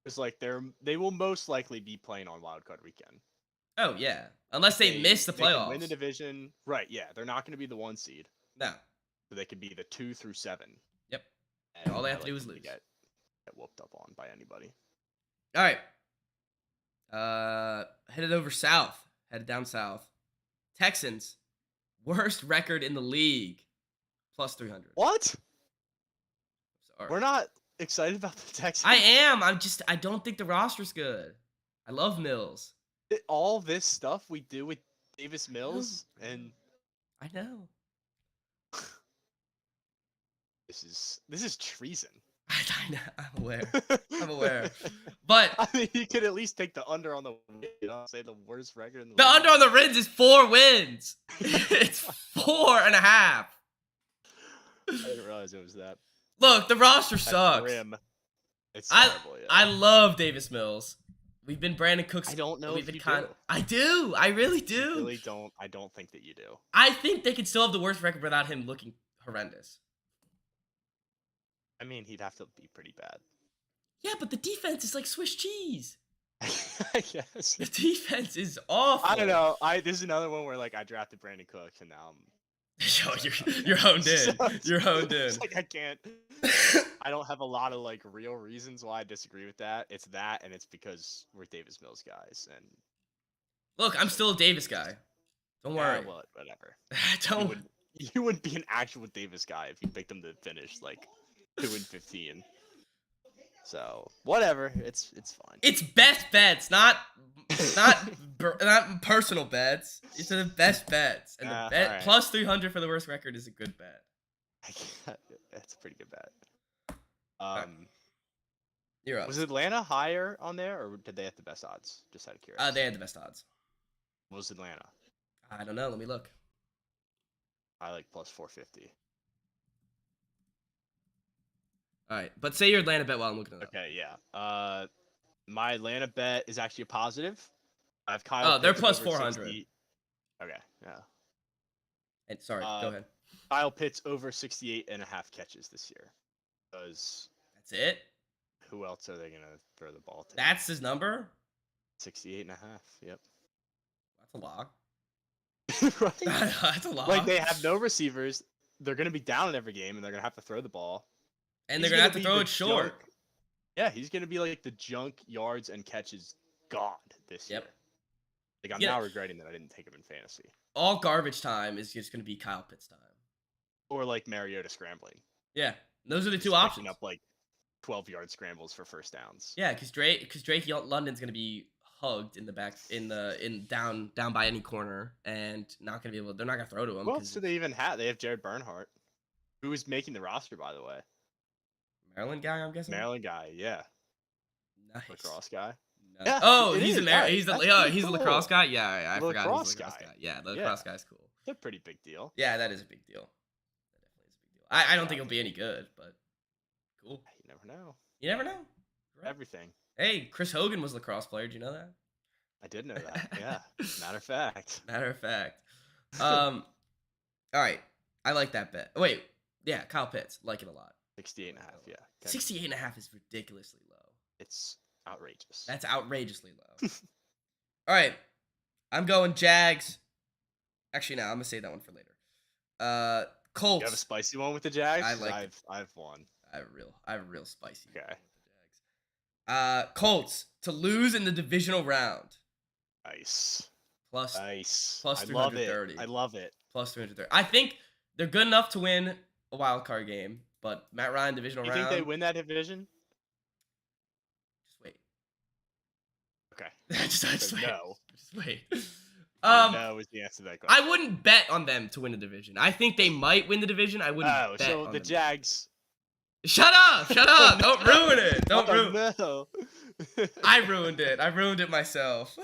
It's like they will most likely be playing on wild card weekend. Oh yeah, unless they miss the playoffs. They can win the division, right? Yeah, they're not going to be the 1 seed. No. So they could be the 2 through 7. Yep. And all they have to do is lose. Get whooped up on by anybody. All right. Headed over south. Headed down south. Texans, worst record in the league, plus 300. What? Sorry. We're not excited about the Texans. I am. I don't think the roster's good. I love Mills. All this stuff we do with Davis Mills, and I know. This is treason. I know. I'm aware. I'm aware. But I mean, you could at least take the under on the say the worst record in the league. The under on the wins is 4 wins. It's 4.5. I didn't realize it was that. Look, the roster sucks. Grim. It's terrible, yeah. I love Davis Mills. We've been Brandon Cooks. I don't know if you do. I do. I really do. I really don't. I don't think that you do. I think they could still have the worst record without him looking horrendous. I mean, he'd have to be pretty bad. Yeah, but the defense is like Swiss cheese. I guess. The defense is awful. I don't know. This is another one where like I drafted Brandon Cooks and now I'm Yo, upset about it. you're honed in. So it's- You're honed in. It's like I can't. I don't have a lot of like real reasons why I disagree with that. It's that, and it's because we're Davis Mills guys, and Look, I'm still a Davis guy. Don't worry. Whatever. Don't. You wouldn't be an actual Davis guy if you picked him to finish like 2-15. So whatever, it's fine. It's best bets, not personal bets. It's the best bets, and the bet alright. plus 300 for the worst record is a good bet. That's a pretty good bet. Alright. You're up. Was Atlanta higher on there, or did they have the best odds? Just out of curiosity. They had the best odds. What was Atlanta? I don't know. Let me look. I like plus 450. All right, but say your Atlanta bet while I'm looking it up. Okay, yeah. My Atlanta bet is actually a positive. I have Kyle. Oh, they're Pitts plus over 400. 60. Okay, yeah. And sorry, go ahead. Kyle Pitts over 68 and a half catches this year. Because That's it. who else are they gonna throw the ball to? That's his number. 68 and a half. Yep. That's a lot. Right? That's a lot. Like they have no receivers. They're gonna be down in every game, and they're gonna have to throw the ball. and He's they're gonna have to be throw the it short. junk- Yeah, he's gonna be like the junk yards and catches god this Yep. year. Like I'm Yeah. now regretting that I didn't take him in fantasy. All garbage time is just gonna be Kyle Pitts time. Or like Mariota scrambling. Yeah, those are the Just two picking options. up like 12-yard scrambles for first downs. Yeah, because Drake London's gonna be hugged in the back down by any corner and not gonna be able. They're not gonna throw to him. Who else do they even have? They have Jared Bernhardt, who is making the roster, by the way. Maryland guy, I'm guessing. Maryland guy, yeah, Nice. lacrosse guy. Nice. Yeah, Oh, it he's is. he's the That's pretty he's the cool. lacrosse guy. Yeah, I The forgot lacrosse he's the lacrosse guy. guy. Yeah, the Yeah. lacrosse guy's cool. It's a pretty big deal. Yeah, that is a big deal. That definitely is a big deal. I don't think it'll be any good, but cool. You never know. You never know. Right. Everything. Hey, Chris Hogan was a lacrosse player. Did you know that? I did know that. Yeah. Matter of fact. Matter of fact. All right. I like that bet. Wait. Yeah, Kyle Pitts. Like it a lot. 68 and a half. Yeah. Okay. 68 and a half is ridiculously low. It's outrageous. That's outrageously low. All right. I'm going Jags. Actually, no, I'm going to save that one for later. Colts. You have a spicy one with the Jags? I like I've one. I have a real spicy. Okay. one with the Jags. Colts to lose in the divisional round. Nice. Plus Nice. plus I love 330. it. I love it. plus 330. I think they're good enough to win a wild card game, but Matt Ryan divisional You round. think they win that division? Just wait. Okay. just So wait. no. Just wait. No is the answer to that question. I wouldn't bet on them to win the division. I think they might win the division. I wouldn't Oh, bet so on the them. Jags. Shut up! Shut up! Don't ruin it! Don't Oh, ruin. no. I ruined it. I ruined it myself.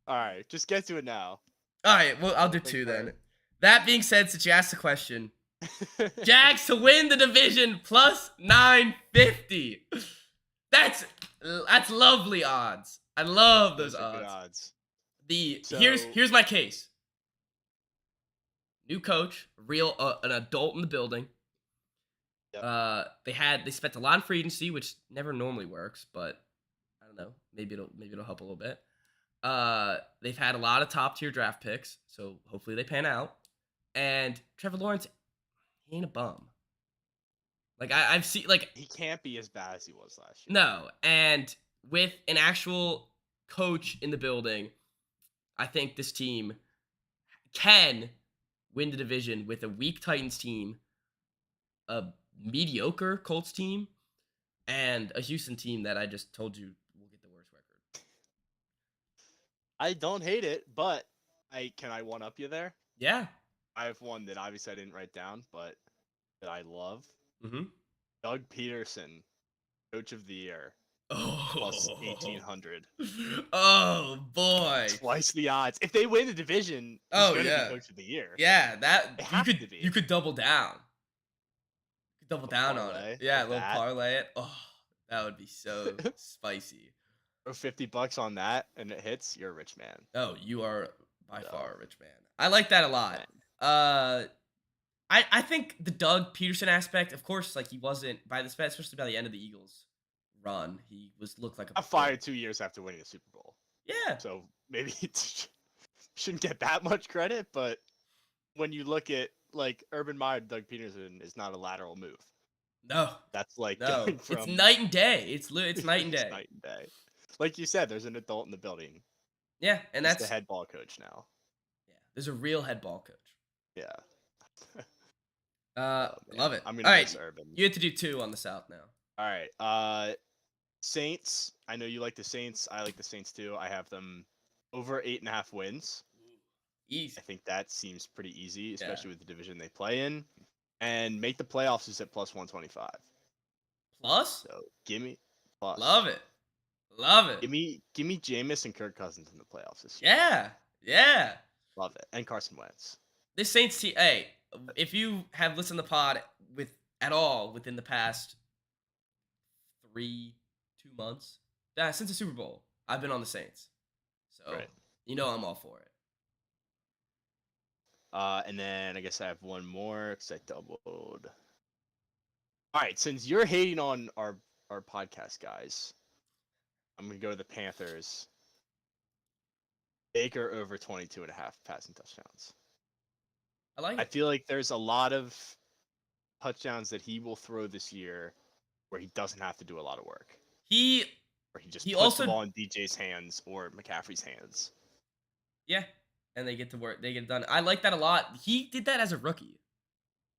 All right, just get to it now. All right. Well, I'll do Think two fair. then. That being said, since you asked the question, Jags to win the division plus 950. That's lovely odds. I love those are good odds. odds. Here's my case. New coach, an adult in the building. Yep. They spent a lot in free agency, which never normally works, but I don't know. Maybe it'll help a little bit. They've had a lot of top tier draft picks, so hopefully they pan out. And Trevor Lawrence, he ain't a bum. Like I've seen, like, He can't be as bad as he was last year. no, and with an actual coach in the building, I think this team can win the division with a weak Titans team, a mediocre Colts team, and a Houston team that I just told you will get the worst record. I don't hate it, but can I one up you there? Yeah. I have one that obviously I didn't write down, but that I love. Mm-hmm. Doug Peterson, Coach of the Year, Oh. plus 1,800. Oh boy. Twice the odds. If they win the division, he's Oh, gonna yeah. be Coach of the Year. Yeah, that They have to be. you could double down. You could double down on parlay it. Yeah, a with little that. parlay it. Oh, that would be so spicy. Throw $50 on that and it hits, you're a rich man. Oh, you are by So, far a rich man. I like that a lot. I think the Doug Peterson aspect, of course, like he wasn't by the especially by the end of the Eagles run. He looked like a got fired 2 years after winning a Super Bowl. Yeah. So maybe he shouldn't get that much credit, but when you look at like Urban Meyer, Doug Peterson is not a lateral move. No. That's like No. going from It's night and day. It's night and day. it's night and day. Like you said, there's an adult in the building. Yeah, and He's that's the head ball coach now. yeah. There's a real head ball coach. Yeah. Love it. I'm gonna All miss right, Urban. you have to do 2 on the South now. All right. Saints. I know you like the Saints. I like the Saints too. I have them over 8.5 wins. Easy. I think that seems pretty easy, especially with the division they play in. And make the playoffs is at plus 125. Plus? So give me plus. Love it. Love it. Give me Jameis and Kirk Cousins in the playoffs this year. Yeah. Yeah. Love it. And Carson Wentz. This Saints team, hey, if you have listened to the pod at all within the past 2 months, since the Super Bowl, I've been on the Saints. So, Right. you know I'm all for it. And then I guess I have one more because I doubled. All right, since you're hating on our podcast guys, I'm gonna go to the Panthers. Baker over 22.5 passing touchdowns. I like I it. feel like there's a lot of touchdowns that he will throw this year where he doesn't have to do a lot of work. He Where he just He puts also- the ball in DJ's hands or McCaffrey's hands. Yeah, and they get to work. They get it done. I like that a lot. He did that as a rookie,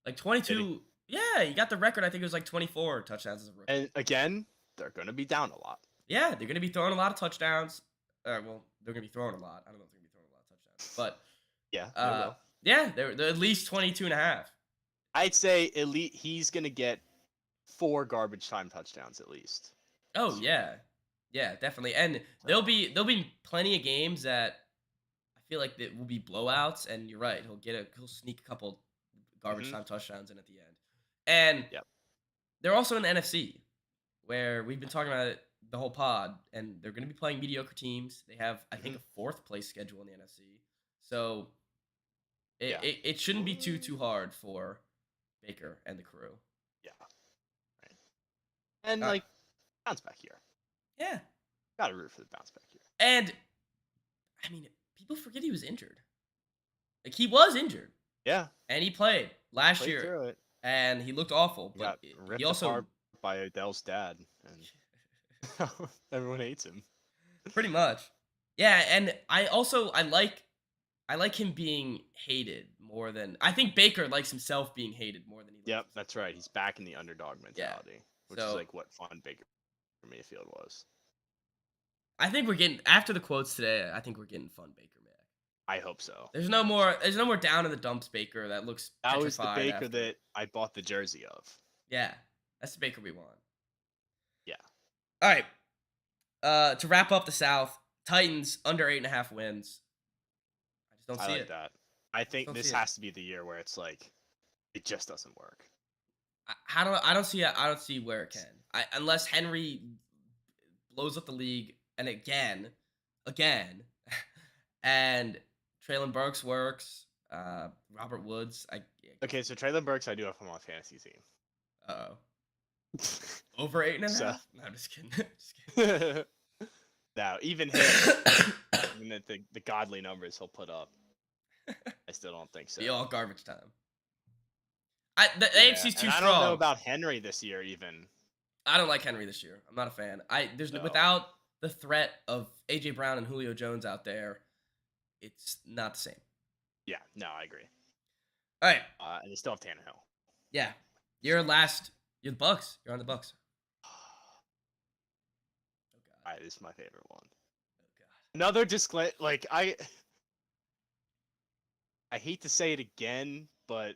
like 22. Yeah, he got the record. I think it was like 24 touchdowns as a rookie. And again, they're gonna be down a lot. Yeah, they're gonna be throwing a lot of touchdowns. Well, they're gonna be throwing a lot. I don't know if they're gonna be throwing a lot of touchdowns, but Yeah, they will. yeah, they're at least 22 and a half. I'd say he's gonna get 4 garbage time touchdowns at least. Oh yeah, yeah, definitely. And there'll be plenty of games that I feel like that will be blowouts. And you're right, he'll sneak a couple garbage Mhm. time touchdowns in at the end. And Yep. they're also in the NFC, where we've been talking about it the whole pod, and they're going to be playing mediocre teams. They have, I think, a 4th place schedule in the NFC, so Yeah. it shouldn't be too hard for Baker and the crew. Yeah. Right. And Uh, like bounce back here. Yeah, Gotta root for the bounce back here. and I mean, people forget he was injured. Like he was injured, Yeah. and he played last Played year, through it. and he looked awful. He But got ripped he also apart by Odell's dad, and everyone hates him. pretty much, yeah. And I like him being hated more than I think Baker likes himself being hated more than he. Likes Yep, himself. that's right. He's back in the underdog mentality, which is So- like what Von Baker Mayfield was. I think we're getting after the quotes today. I think we're getting fun Baker back. I hope so. There's no more down in the dumps Baker that looks. That was the petrified Baker after. that I bought the jersey of. Yeah, that's the Baker we want. Yeah. All right. To wrap up the South, Titans under 8.5 wins. I just don't I see like it. that. I think Don't this see it. has to be the year where it's like it just doesn't work. I don't see where it can. Unless Henry blows up the league and again, and Traylon Burks works. Robert Woods. Okay, so Traylon Burks, I do have him on fantasy team. Uh-oh. Over 8.5. So- No, I'm just kidding. Just kidding. Now, even him, even at the godly numbers he'll put up, I still don't think so. Be all garbage time. The Yeah, AFC's too and strong. I don't know about Henry this year even. I don't like Henry this year. I'm not a fan. No. Without the threat of AJ Brown and Julio Jones out there, it's not the same. Yeah, no, I agree. All right. And they still have Tannehill. Yeah. You're the Bucks. You're on the Bucks. Oh god. Alright, this is my favorite one. Oh god. Another disclaimer, like I hate to say it again, but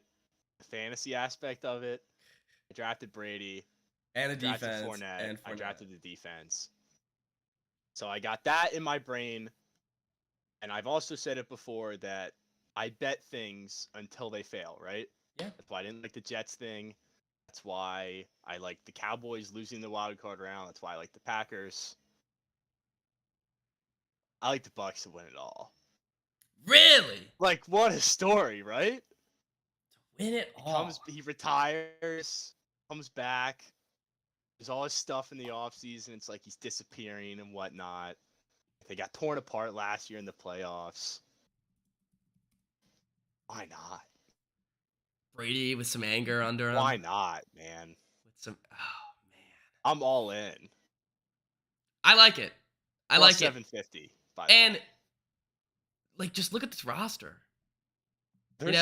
the fantasy aspect of it, I drafted Brady, And the drafted defense. Fournette, And I Fournette. drafted the defense. So I got that in my brain, and I've also said it before that I bet things until they fail, right? Yeah. That's why I didn't like the Jets thing. That's why I like the Cowboys losing the wild card round. That's why I like the Packers. I like the Bucks to win it all. Really? Like, what a story, right? To win it all. He retires, comes back, There's all this stuff in the offseason. It's like he's disappearing and whatnot. They got torn apart last year in the playoffs. Why not? Brady with some anger under him. Why not, man? With some, oh man, I'm all in. I like it. I Plus like it. 750. By the And way. like, just look at this roster. They're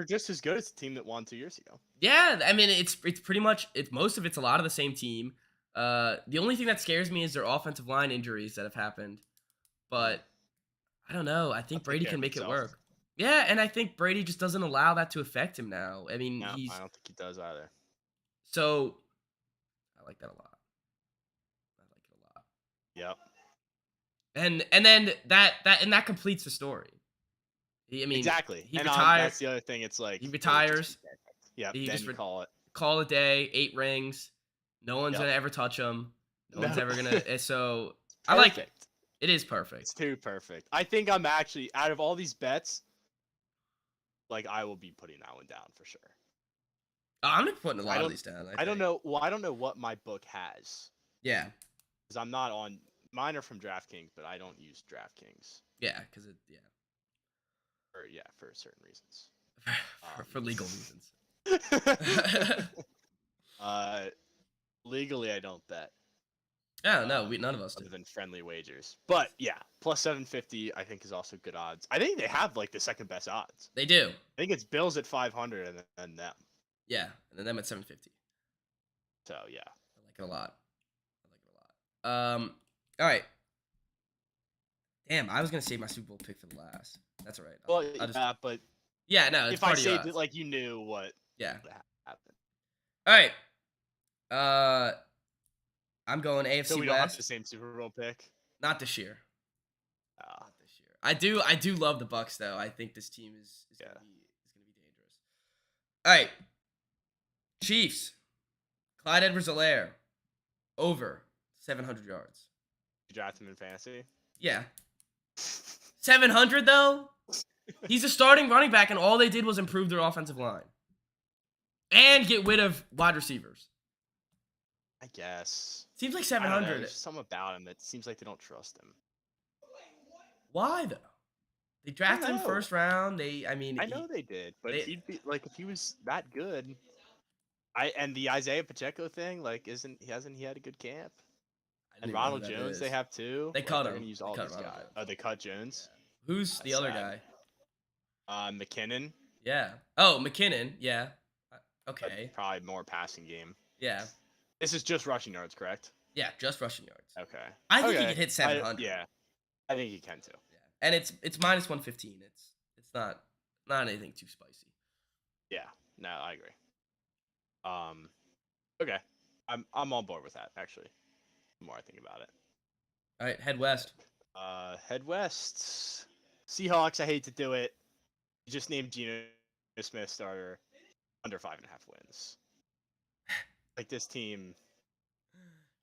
just as good as the team that won 2 years ago. Yeah, I mean, it's pretty much most of it's a lot of the same team. The only thing that scares me is their offensive line injuries that have happened. But I don't know. I think I'll take Brady care can of make it himself. work. Yeah, and I think Brady just doesn't allow that to affect him now. I mean, No, he's I don't think he does either. so I like that a lot. I like it a lot. Yep. And then that completes the story. I mean, Exactly. He and retires. that's the other thing. It's like He retires. Yeah. He Then just you call it. Call it a day. 8 rings. No one's Yep. gonna ever touch him. No one's No. ever gonna. So I like it. Perfect. It is perfect. It's too perfect. I think I'm actually out of all these bets. Like I will be putting that one down for sure. I'm gonna be putting a I lot of don't- these down. I don't know. Well, I don't know what my book has Yeah, because I'm not on. Mine are from DraftKings, but I don't use DraftKings. yeah, because For certain reasons. for legal reasons. Legally, I don't bet. Yeah, no, none of us do. Other than friendly wagers. But yeah, plus 750 I think is also good odds. I think they have like the second best odds. They do. I think it's Bills at 500 and then them. Yeah, and then them at 750. So yeah. I like it a lot. All right. Damn, I was gonna save my Super Bowl pick for the last. That's all right. Well, I'll just, yeah, but yeah, no, it's if I part of your saved it odds. like you knew what Yeah. would happen. All right. I'm going AFC So we don't have West. the same Super Bowl pick. Not this year. Ah, Not this year. I do love the Bucks though. I think this team is gonna be dangerous. All right. Chiefs. Clyde Edwards-Helaire over 700 yards. you draft him in fantasy. Yeah. 700 though? He's a starting running back and all they did was improve their offensive line. And get rid of wide receivers. I guess. Seems like I don't know, 700. There's something about him that seems like they don't trust him. Why though? They drafted him know. first round. I know they did, but they- he'd be like if he was that good. And the Isaiah Pacheco thing, like, hasn't he had a good camp? And Ronald Jones, they have too. They Like, cut they're him. gonna use They all cut these Ronald guys. Jones. Oh, they cut Jones. Who's the That's other sad. guy? McKinnon. Yeah. Oh, McKinnon. Yeah. Okay. Probably more passing game. Yeah. This is just rushing yards, correct? Yeah. Just rushing yards. Okay. I think he Okay. could hit 700. Yeah, I think he can too. Yeah. And it's minus 115. It's not anything too spicy. Yeah. No, I agree. Okay. I'm on board with that actually. The more I think about it. All right. Head west. Head west. Seahawks. I hate to do it. You just named Geno Smith starter. Under 5.5 wins. Like this team.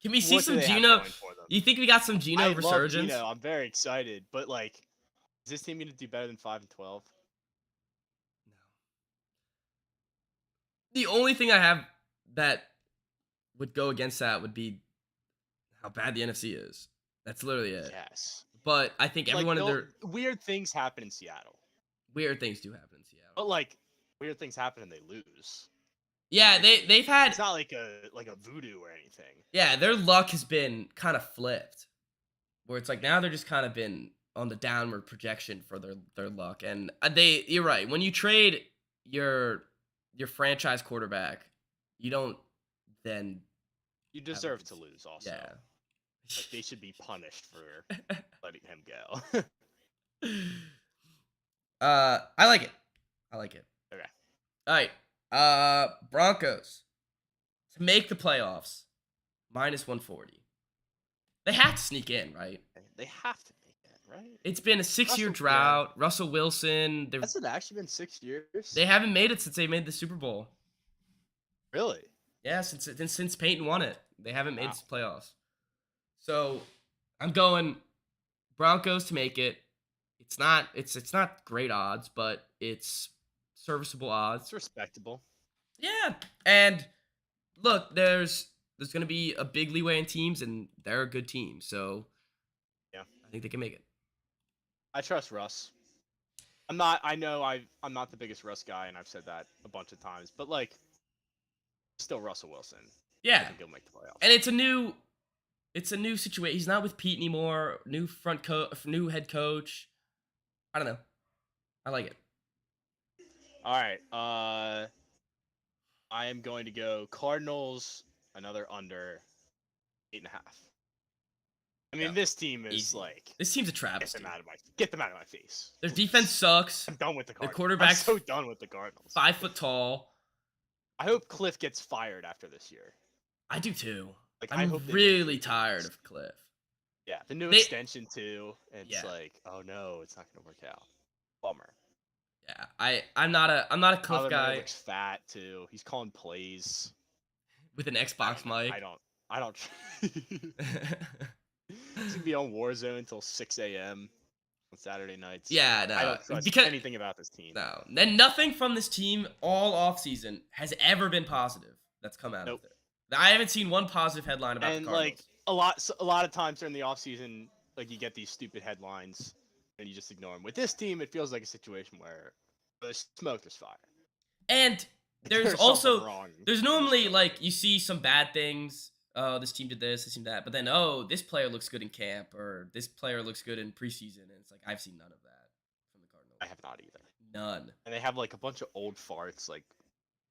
Can we see what do some they have Geno? going for them? You think we got some Geno I resurgence? love Geno. I'm very excited, but like, is this team gonna do better than 5-12? No. The only thing I have that would go against that would be how bad the NFC is. That's literally it. Yes. But I think everyone in their weird things happen in Seattle, weird things do happen in Seattle. but like weird things happen and they lose. Yeah, like, they've had It's not like a voodoo or anything. yeah, their luck has been kind of flipped. Where it's like now they're just kind of been on the downward projection for their luck. And you're right. When you trade your franchise quarterback, you don't then You deserve to lose. Also, yeah. like, they should be punished for letting him go. I like it. Okay. All right. Broncos to make the playoffs, minus 140. They have to sneak in, right? They have to make it, right? It's been a 6-year Russell- drought. Russell Wilson, Has it actually been 6 years? they haven't made it since they made the Super Bowl. Really? Yeah, since Peyton won it, they haven't made Wow. the playoffs. So I'm going Broncos to make it. It's not great odds, but it's serviceable odds. It's respectable. Yeah, and look, there's there's going to be a big leeway in teams, and they're a good team. So Yeah. I think they can make it. I trust Russ. I'm not. I know I'm not the biggest Russ guy, and I've said that a bunch of times. But like, still Russell Wilson. I Yeah, think he'll make the playoffs. and it's a new situation. He's not with Pete anymore. New head coach. I don't know. I like it. All right. I am going to go Cardinals. Another under 8.5. I mean, Yeah. this team is Easy. like This team's a get travesty. them out of my face. Their Please. defense sucks. I'm done with the Their Cardinals. I'm quarterback's so done with the Cardinals. 5 foot tall. I hope Cliff gets fired after this year. I do too. Like, I I'm hope they win really 3 tired games. of Cliff. Yeah, the new They- extension too. It's Yeah. like, oh no, it's not gonna work out. Bummer. Yeah, I'm not a Cliff Kyler Murray guy looks fat too. He's calling plays. with an Xbox mic. I don't. He's gonna be on Warzone until 6 a.m. on Saturday nights. Yeah, no, I don't trust because anything about this team. no, then nothing from this team all off season has ever been positive that's come out Nope. of it. I haven't seen one positive headline about And the Cardinals. like a lot of times during the offseason, like you get these stupid headlines and you just ignore them. With this team, it feels like a situation where there's smoke, there's fire. And there's something also wrong. there's normally like you see some bad things. Oh, this team did this team that, but then this player looks good in camp or this player looks good in preseason, and it's like I've seen none of that from the Cardinals. I have not either. None. And they have like a bunch of old farts like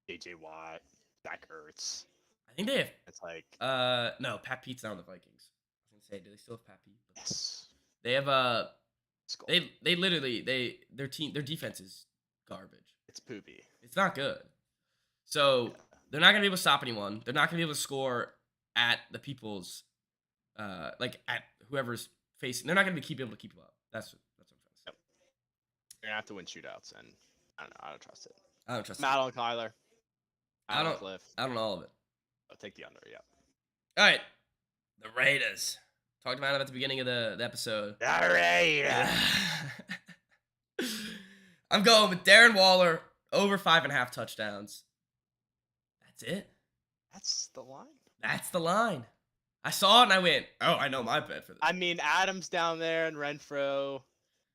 JJ Watt, Zach Ertz. I think they have It's like no, Pat Pete's not on the Vikings. I was gonna say, do they still have Pat Pete? yes. They have Skull. they literally their defense is garbage. It's poopy. It's not good. So Yeah. they're not gonna be able to stop anyone. They're not gonna be able to score at the people's like at whoever's facing. They're not gonna be able to keep them up. That's what I'm trying to say. Yep. You're gonna have to win shootouts, and I don't know. I don't trust it. I don't trust Matt on Kyler. I Matt on don't- Cliff. I don't know all of it. I'll take the under. Yeah. All right, the Raiders. Talked about it at the beginning of the episode. All right. I'm going with Darren Waller over 5.5 touchdowns. That's it. That's the line. That's the line. I saw it and I went, oh, I know my bet for this. I mean, Adams down there and Renfro.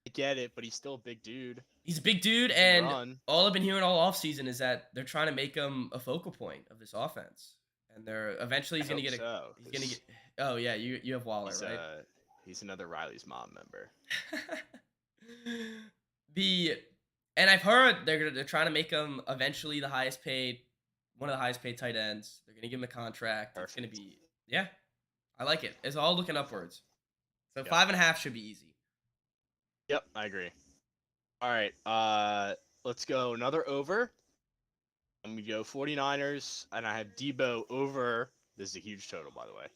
I get it, but he's still a big dude. He's a big dude, He can and run. all I've been hearing all offseason is that they're trying to make him a focal point of this offense. And they're eventually he's I gonna hope get a so, he's gonna 'cause get oh yeah, you have Waller, he's, right? He's another Riley's mom member. And I've heard they're trying to make him eventually one of the highest paid tight ends. They're gonna give him a contract. It's Perfect. gonna be I like it. It's all looking upwards. So Yep. 5.5 should be easy. Yep, I agree. All right, let's go another over. I'm gonna go 49ers, and I have Debo over. This is a huge total, by the way.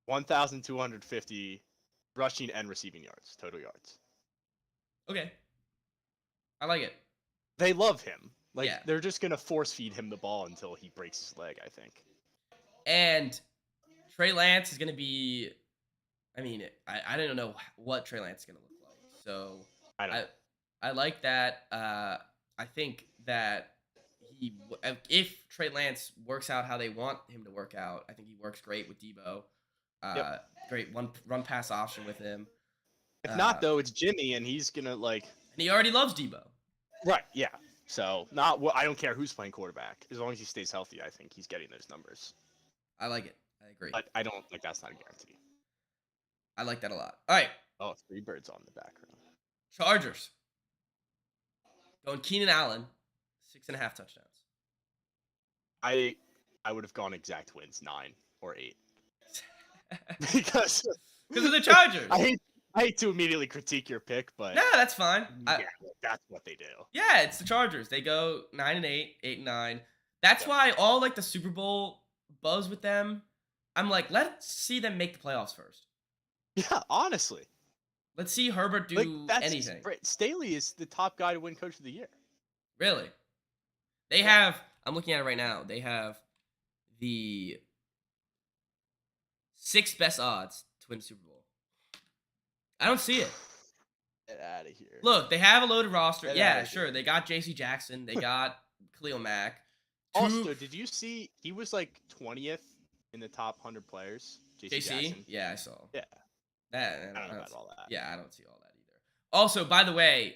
1,250 rushing and receiving yards, total yards. Okay. I like it. They love him. Like Yeah. they're just gonna force feed him the ball until he breaks his leg. I think. And Trey Lance is going to be. I mean, I don't know what Trey Lance is going to look like. So I don't. I like that. I think that if Trey Lance works out how they want him to work out, I think he works great with Debo. Great run pass option with him. If not, though, it's Jimmy, and he's gonna like. And he already loves Debo. Right. Yeah. So not. I don't care who's playing quarterback as long as he stays healthy. I think he's getting those numbers. I like it. I agree. But I don't like that's not a guarantee. I like that a lot. All right, Oh, three birds on the background. Chargers. Going Keenan Allen, 6.5 touchdowns. I would have gone exact wins 9 or 8 because Because of the Chargers. I hate to immediately critique your pick, but No, that's fine. yeah, that's what they do. Yeah, it's the Chargers. They go 9-8, 8-9. That's Yeah. why all like the Super Bowl buzz with them. I'm like, let's see them make the playoffs first. Yeah, honestly, Let's see Herbert do like that's anything. Staley is the top guy to win Coach of the Year. Really. They have, I'm looking at it right now. They have the 6th best odds to win the Super Bowl. I don't see it. Get out of here. Look, they have a loaded roster. Get Yeah, outta sure. here. They got J.C. Jackson. They got Khalil Mack. Also, did you see he was like 20th in the top 100 players? JC JC? Jackson. Yeah, I saw. Yeah. That, I don't know about all that. Yeah, I don't see all that either. Also, by the way,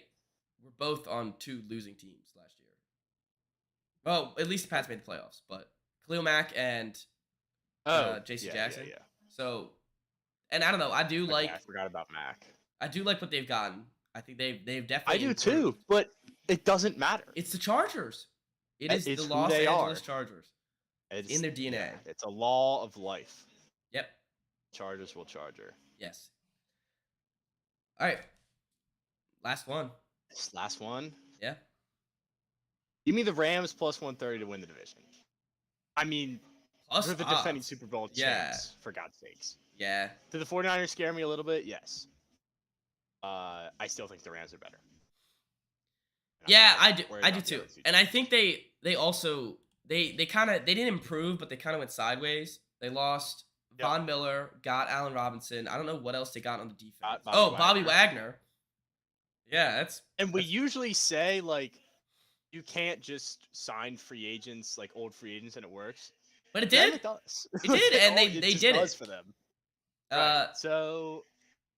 we're both on 2 losing teams last year. Well, at least the Pats made the playoffs, but Khalil Mack and JC Jackson. Yeah. So, and I don't know. I do Okay, like. I forgot about Mac. I do like what they've gotten. I think they've definitely. I do improved. too, but it doesn't matter. It's the Chargers. It's it's the who Los they Angeles are. Chargers. It's in their DNA. Yeah, it's a law of life. Yep. Chargers will charger. Yes. All right. Last one. This last one. Yeah. Give me the Rams plus 130 to win the division. I mean, Plus they're the odds. defending Super Bowl champs, for God's sakes. Yeah. Do the 49ers scare me a little bit? Yes. I still think the Rams are better. Yeah, I do. worried I do about the too. other two And I teams. think they also they didn't improve, but they kind of went sideways. They lost Yep. Von Miller, got Allen Robinson. I don't know what else they got on the defense. Got Bobby Bobby Wagner. Wagner. Yeah, that's And we usually say, like, you can't just sign free agents, like old free agents, and it works. but it Then did. it does. It did, and they just did does it. for them. Uh, Right. So,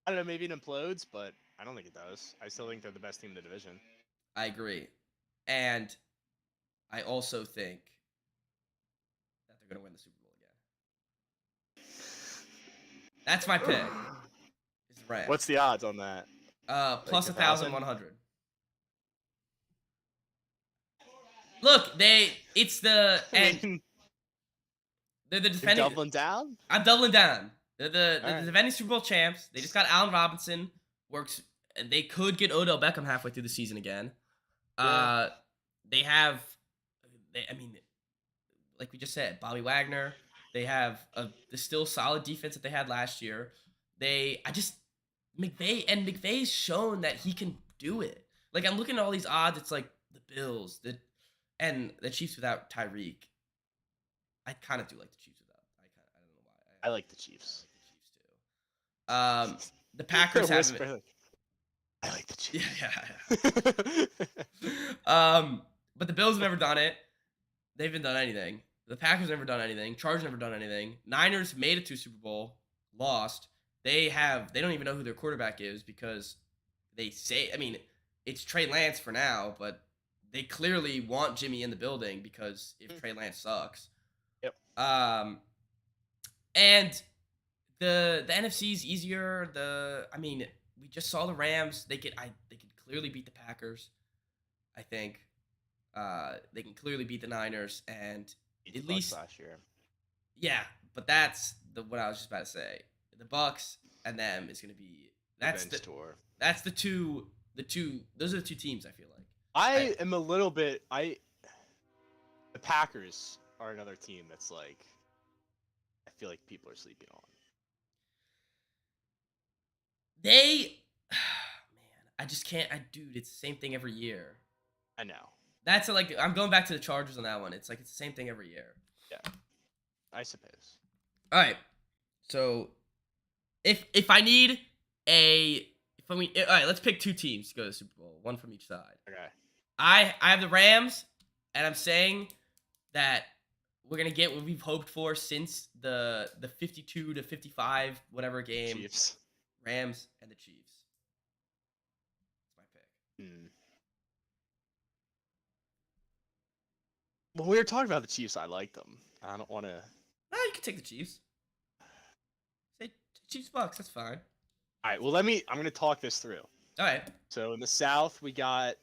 I don't know, maybe it implodes, but I don't think it does. I still think they're the best team in the division. I agree, and I also think that they're gonna win the Super Bowl again. That's my pick. Is the Rams. What's the odds on that? Plus 1,000? 1,100. Look, it's the and mean, they're the you're defending. doubling down? I'm doubling down. They're the Alright. defending Super Bowl champs. They just got Allen Robinson. Works. They could get Odell Beckham halfway through the season again. Yeah. They have. I mean, like we just said, Bobby Wagner. They have the still solid defense that they had last year. McVay's shown that he can do it. Like I'm looking at all these odds. It's like the Bills, and the Chiefs without Tyreek. I kind of do like the Chiefs without. I don't know why. I like the Chiefs. I like the Chiefs too. The Packers They're have. whispering, I like the Yeah, Chiefs. but the Bills have never done it. They haven't done anything. The Packers have never done anything. Chargers never done anything. Niners made it to Super Bowl, lost. They don't even know who their quarterback is because they say. I mean, it's Trey Lance for now, but they clearly want Jimmy in the building because if Trey Lance sucks. Yep. And the NFC's easier. We just saw the Rams. They could clearly beat the Packers. I think they can clearly beat the Niners, and Beat the at Bucks least last year. yeah. But that's what I was just about to say. The Bucks and them is going to be Revenge tour. that's the two those are the two teams I feel like. I am a little bit. The Packers are another team that's like. I feel like people are sleeping on. Man, I just can't. Dude, it's the same thing every year. I know. That's I'm going back to the Chargers on that one. It's the same thing every year. Yeah. I suppose. All right. So if I need all right, let's pick 2 teams to go to the Super Bowl, one from each side. Okay. I have the Rams, and I'm saying that we're gonna get what we've hoped for since the 52-55 whatever game. Chiefs. Rams and the Chiefs. That's my pick. When we were talking about the Chiefs, I like them. I don't want to. No, you can take the Chiefs. Say Chiefs Bucks. That's fine. All right. Well, I'm going to talk this through. All right. So in the South, we got.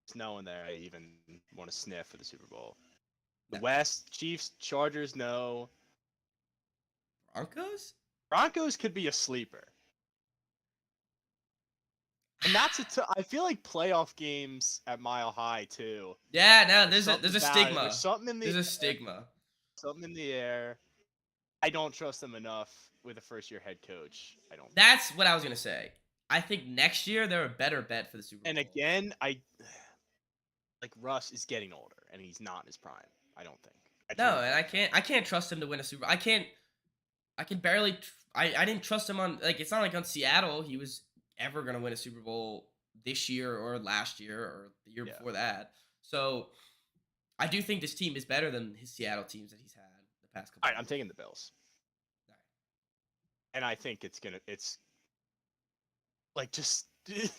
There's no one there I even want to sniff for the Super Bowl. The No. West, Chiefs, Chargers, no. Broncos. Broncos could be a sleeper. And I feel like playoff games at Mile High too. Yeah. No, there's Something a about it. stigma. There's something in the There's a air. stigma. Something in the air. I don't trust them enough with a first-year head coach. I don't. That's what I was gonna say. I think next year they're a better bet for the Super Bowl. And again, Russ is getting older, and he's not in his prime. I don't think. No, and I can't trust him to win a Super. I can barely. I didn't trust him on it's not like on Seattle he was ever gonna win a Super Bowl this year or last year or the year Yeah. before that. So I do think this team is better than his Seattle teams that he's had the past couple. All right, I'm taking the Bills. All And I think it's like just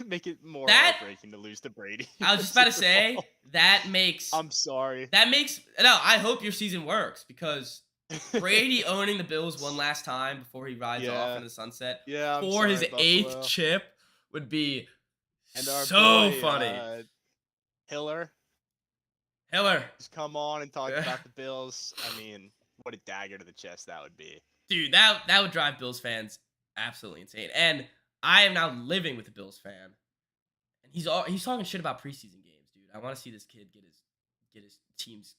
make it more That- heartbreaking to lose to Brady. I was just about to say that makes I'm sorry. no. I hope your season works because Brady owning the Bills one last time before he rides off Yeah. into the sunset Yeah, I'm for sorry, his Buffalo. 8th chip would be And our so boy, funny. Hiller, Hiller, just come on and talk Yeah. about the Bills. I mean, what a dagger to the chest that would be. dude, that would drive Bills fans absolutely insane. And I am now living with a Bills fan, and he's talking shit about preseason games, dude. I want to see this kid get his teams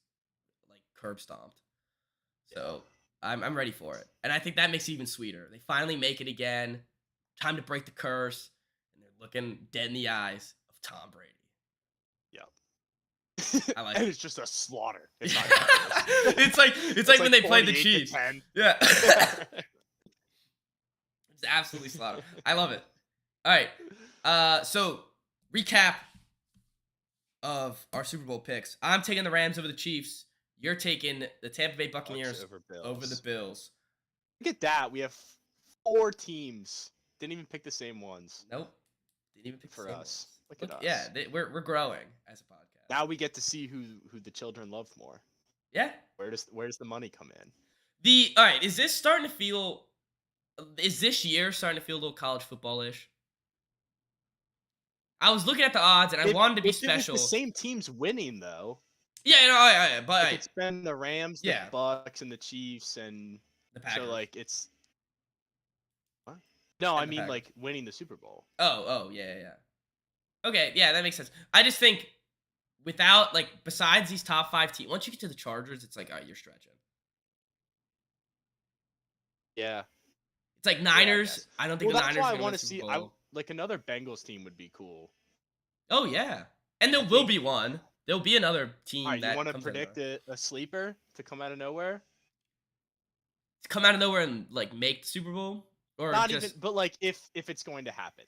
like curb stomped. So I'm ready for it, and I think that makes it even sweeter. They finally make it again. Time to break the curse, and they're looking dead in the eyes of Tom Brady. Yep. I like and it. it's just a slaughter. It's, not it's like when they played the 48 to Chiefs. 10. Yeah. It's absolutely slaughter. I love it. All right. So recap of our Super Bowl picks. I'm taking the Rams over the Chiefs. You're taking the Tampa Bay Buccaneers over the Bills. Look at that. We have 4 teams. Didn't even pick the same ones. Nope. Didn't even pick the For same us. ones. Look at us. Yeah, we're growing as a podcast. Now we get to see who the children love more. Yeah. Where does the money come in? All right, is this year starting to feel a little college football-ish? I was looking at the odds and I wanted to be special. It was the same teams winning though. Yeah, no, but Like, it's been the Rams, the Yeah. Bucks, and the Chiefs, and the Packers. so like it's. What? No, I the mean Packers. like winning the Super Bowl. Oh, yeah. Okay, yeah, that makes sense. I just think without besides these top 5 teams, once you get to the Chargers, it's like, all right, you're stretching. Yeah. It's like Niners. guess. I don't think Well, the that's Niners why are I going want to to Super see. Bowl. Like another Bengals team would be cool. Oh yeah, and there will be one. There'll be another team All right, that you want to comes out of predict nowhere. a sleeper to come out of nowhere? To come out of nowhere and make the Super Bowl, or Not just even, but like if it's going to happen,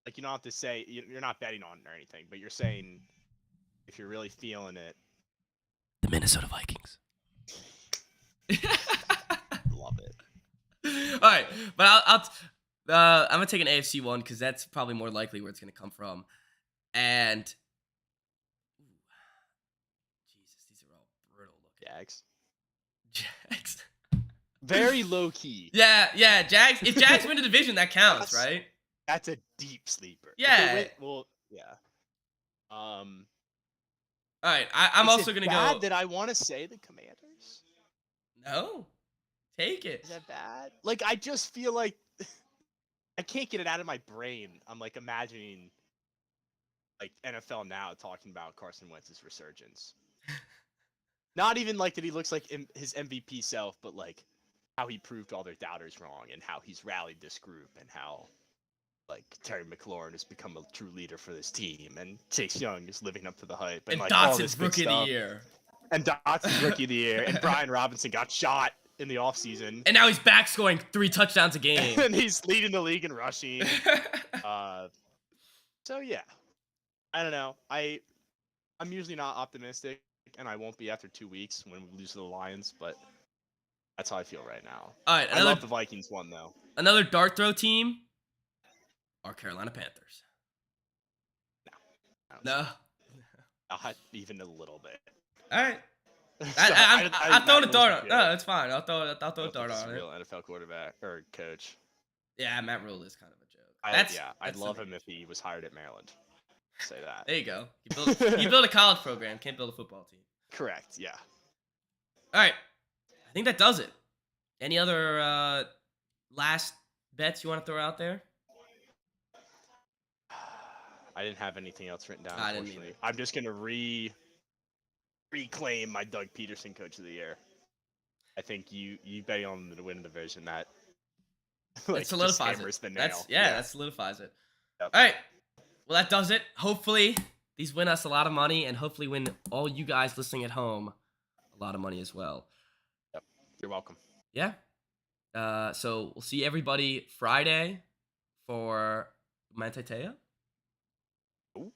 like you don't have to say you're not betting on it or anything, but you're saying if you're really feeling it. the Minnesota Vikings. Love it. All right, but I'm gonna take an AFC one because that's probably more likely where it's gonna come from, and Jesus, these are all brutal looking. Jags. Very low key. Yeah, Jags. If Jags win the division, that counts, That's- right? That's a deep sleeper. If they Yeah. win- well, yeah. All right, I'm is also it gonna bad go. that I want to say the Commanders. No, take it. Is that bad? Like I just feel like I can't get it out of my brain. I'm like imagining like NFL now talking about Carson Wentz's resurgence. Not even like that he looks like his MVP self, but like how he proved all their doubters wrong and how he's rallied this group and how like Terry McLaurin has become a true leader for this team and Chase Young is living up to the hype And like all this Dotson's good rookie of the stuff. year. And Dotson's rookie of the year and Brian Robinson got shot in the offseason. And now he's back scoring 3 touchdowns a game. And he's leading the league in rushing. So yeah, I don't know. I'm usually not optimistic, and I won't be after 2 weeks when we lose to the Lions. But that's how I feel right now. All right, I love the Vikings one though. another dart throw team. Our Carolina Panthers. No. Not even a little bit. All right. So I'm throwing a Matt dart Rule's on. a No, joke. that's fine. I'll throw a I don't dart think he's on a it. real NFL quarterback or coach. Yeah, Matt Rule is kind of a joke. I'd that's love the- him if he was hired at Maryland. Say that. There you go. You build a college program, can't build a football team. Correct. Yeah. All right. I think that does it. Any other last bets you want to throw out there? I didn't have anything else written down. I didn't Unfortunately, either. I'm just gonna reclaim my Doug Peterson Coach of the Year. I think you betting on him to win the division that That solidifies hammers it. the nail. That solidifies it. Yep. All right. Well, that does it. Hopefully, these win us a lot of money, and hopefully win all you guys listening at home a lot of money as well. You're welcome. Yeah. So we'll see everybody Friday for Manti Te'o. Ooh.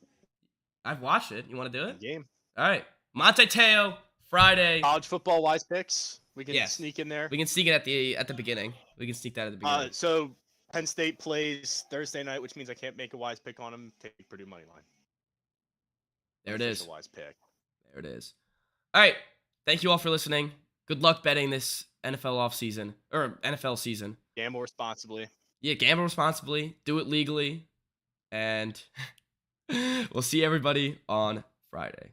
I've watched it. You want to do it? Good game. All right. Monte Teo, Friday. College football wise picks. We can Yes. sneak in there. We can sneak it at the beginning. We can sneak that at the beginning. So Penn State plays Thursday night, which means I can't make a wise pick on them. Take Purdue money line. There it is. A wise pick. There it is. All right. Thank you all for listening. Good luck betting this NFL offseason or NFL season. Gamble responsibly. Yeah, gamble responsibly. Do it legally. And we'll see everybody on Friday.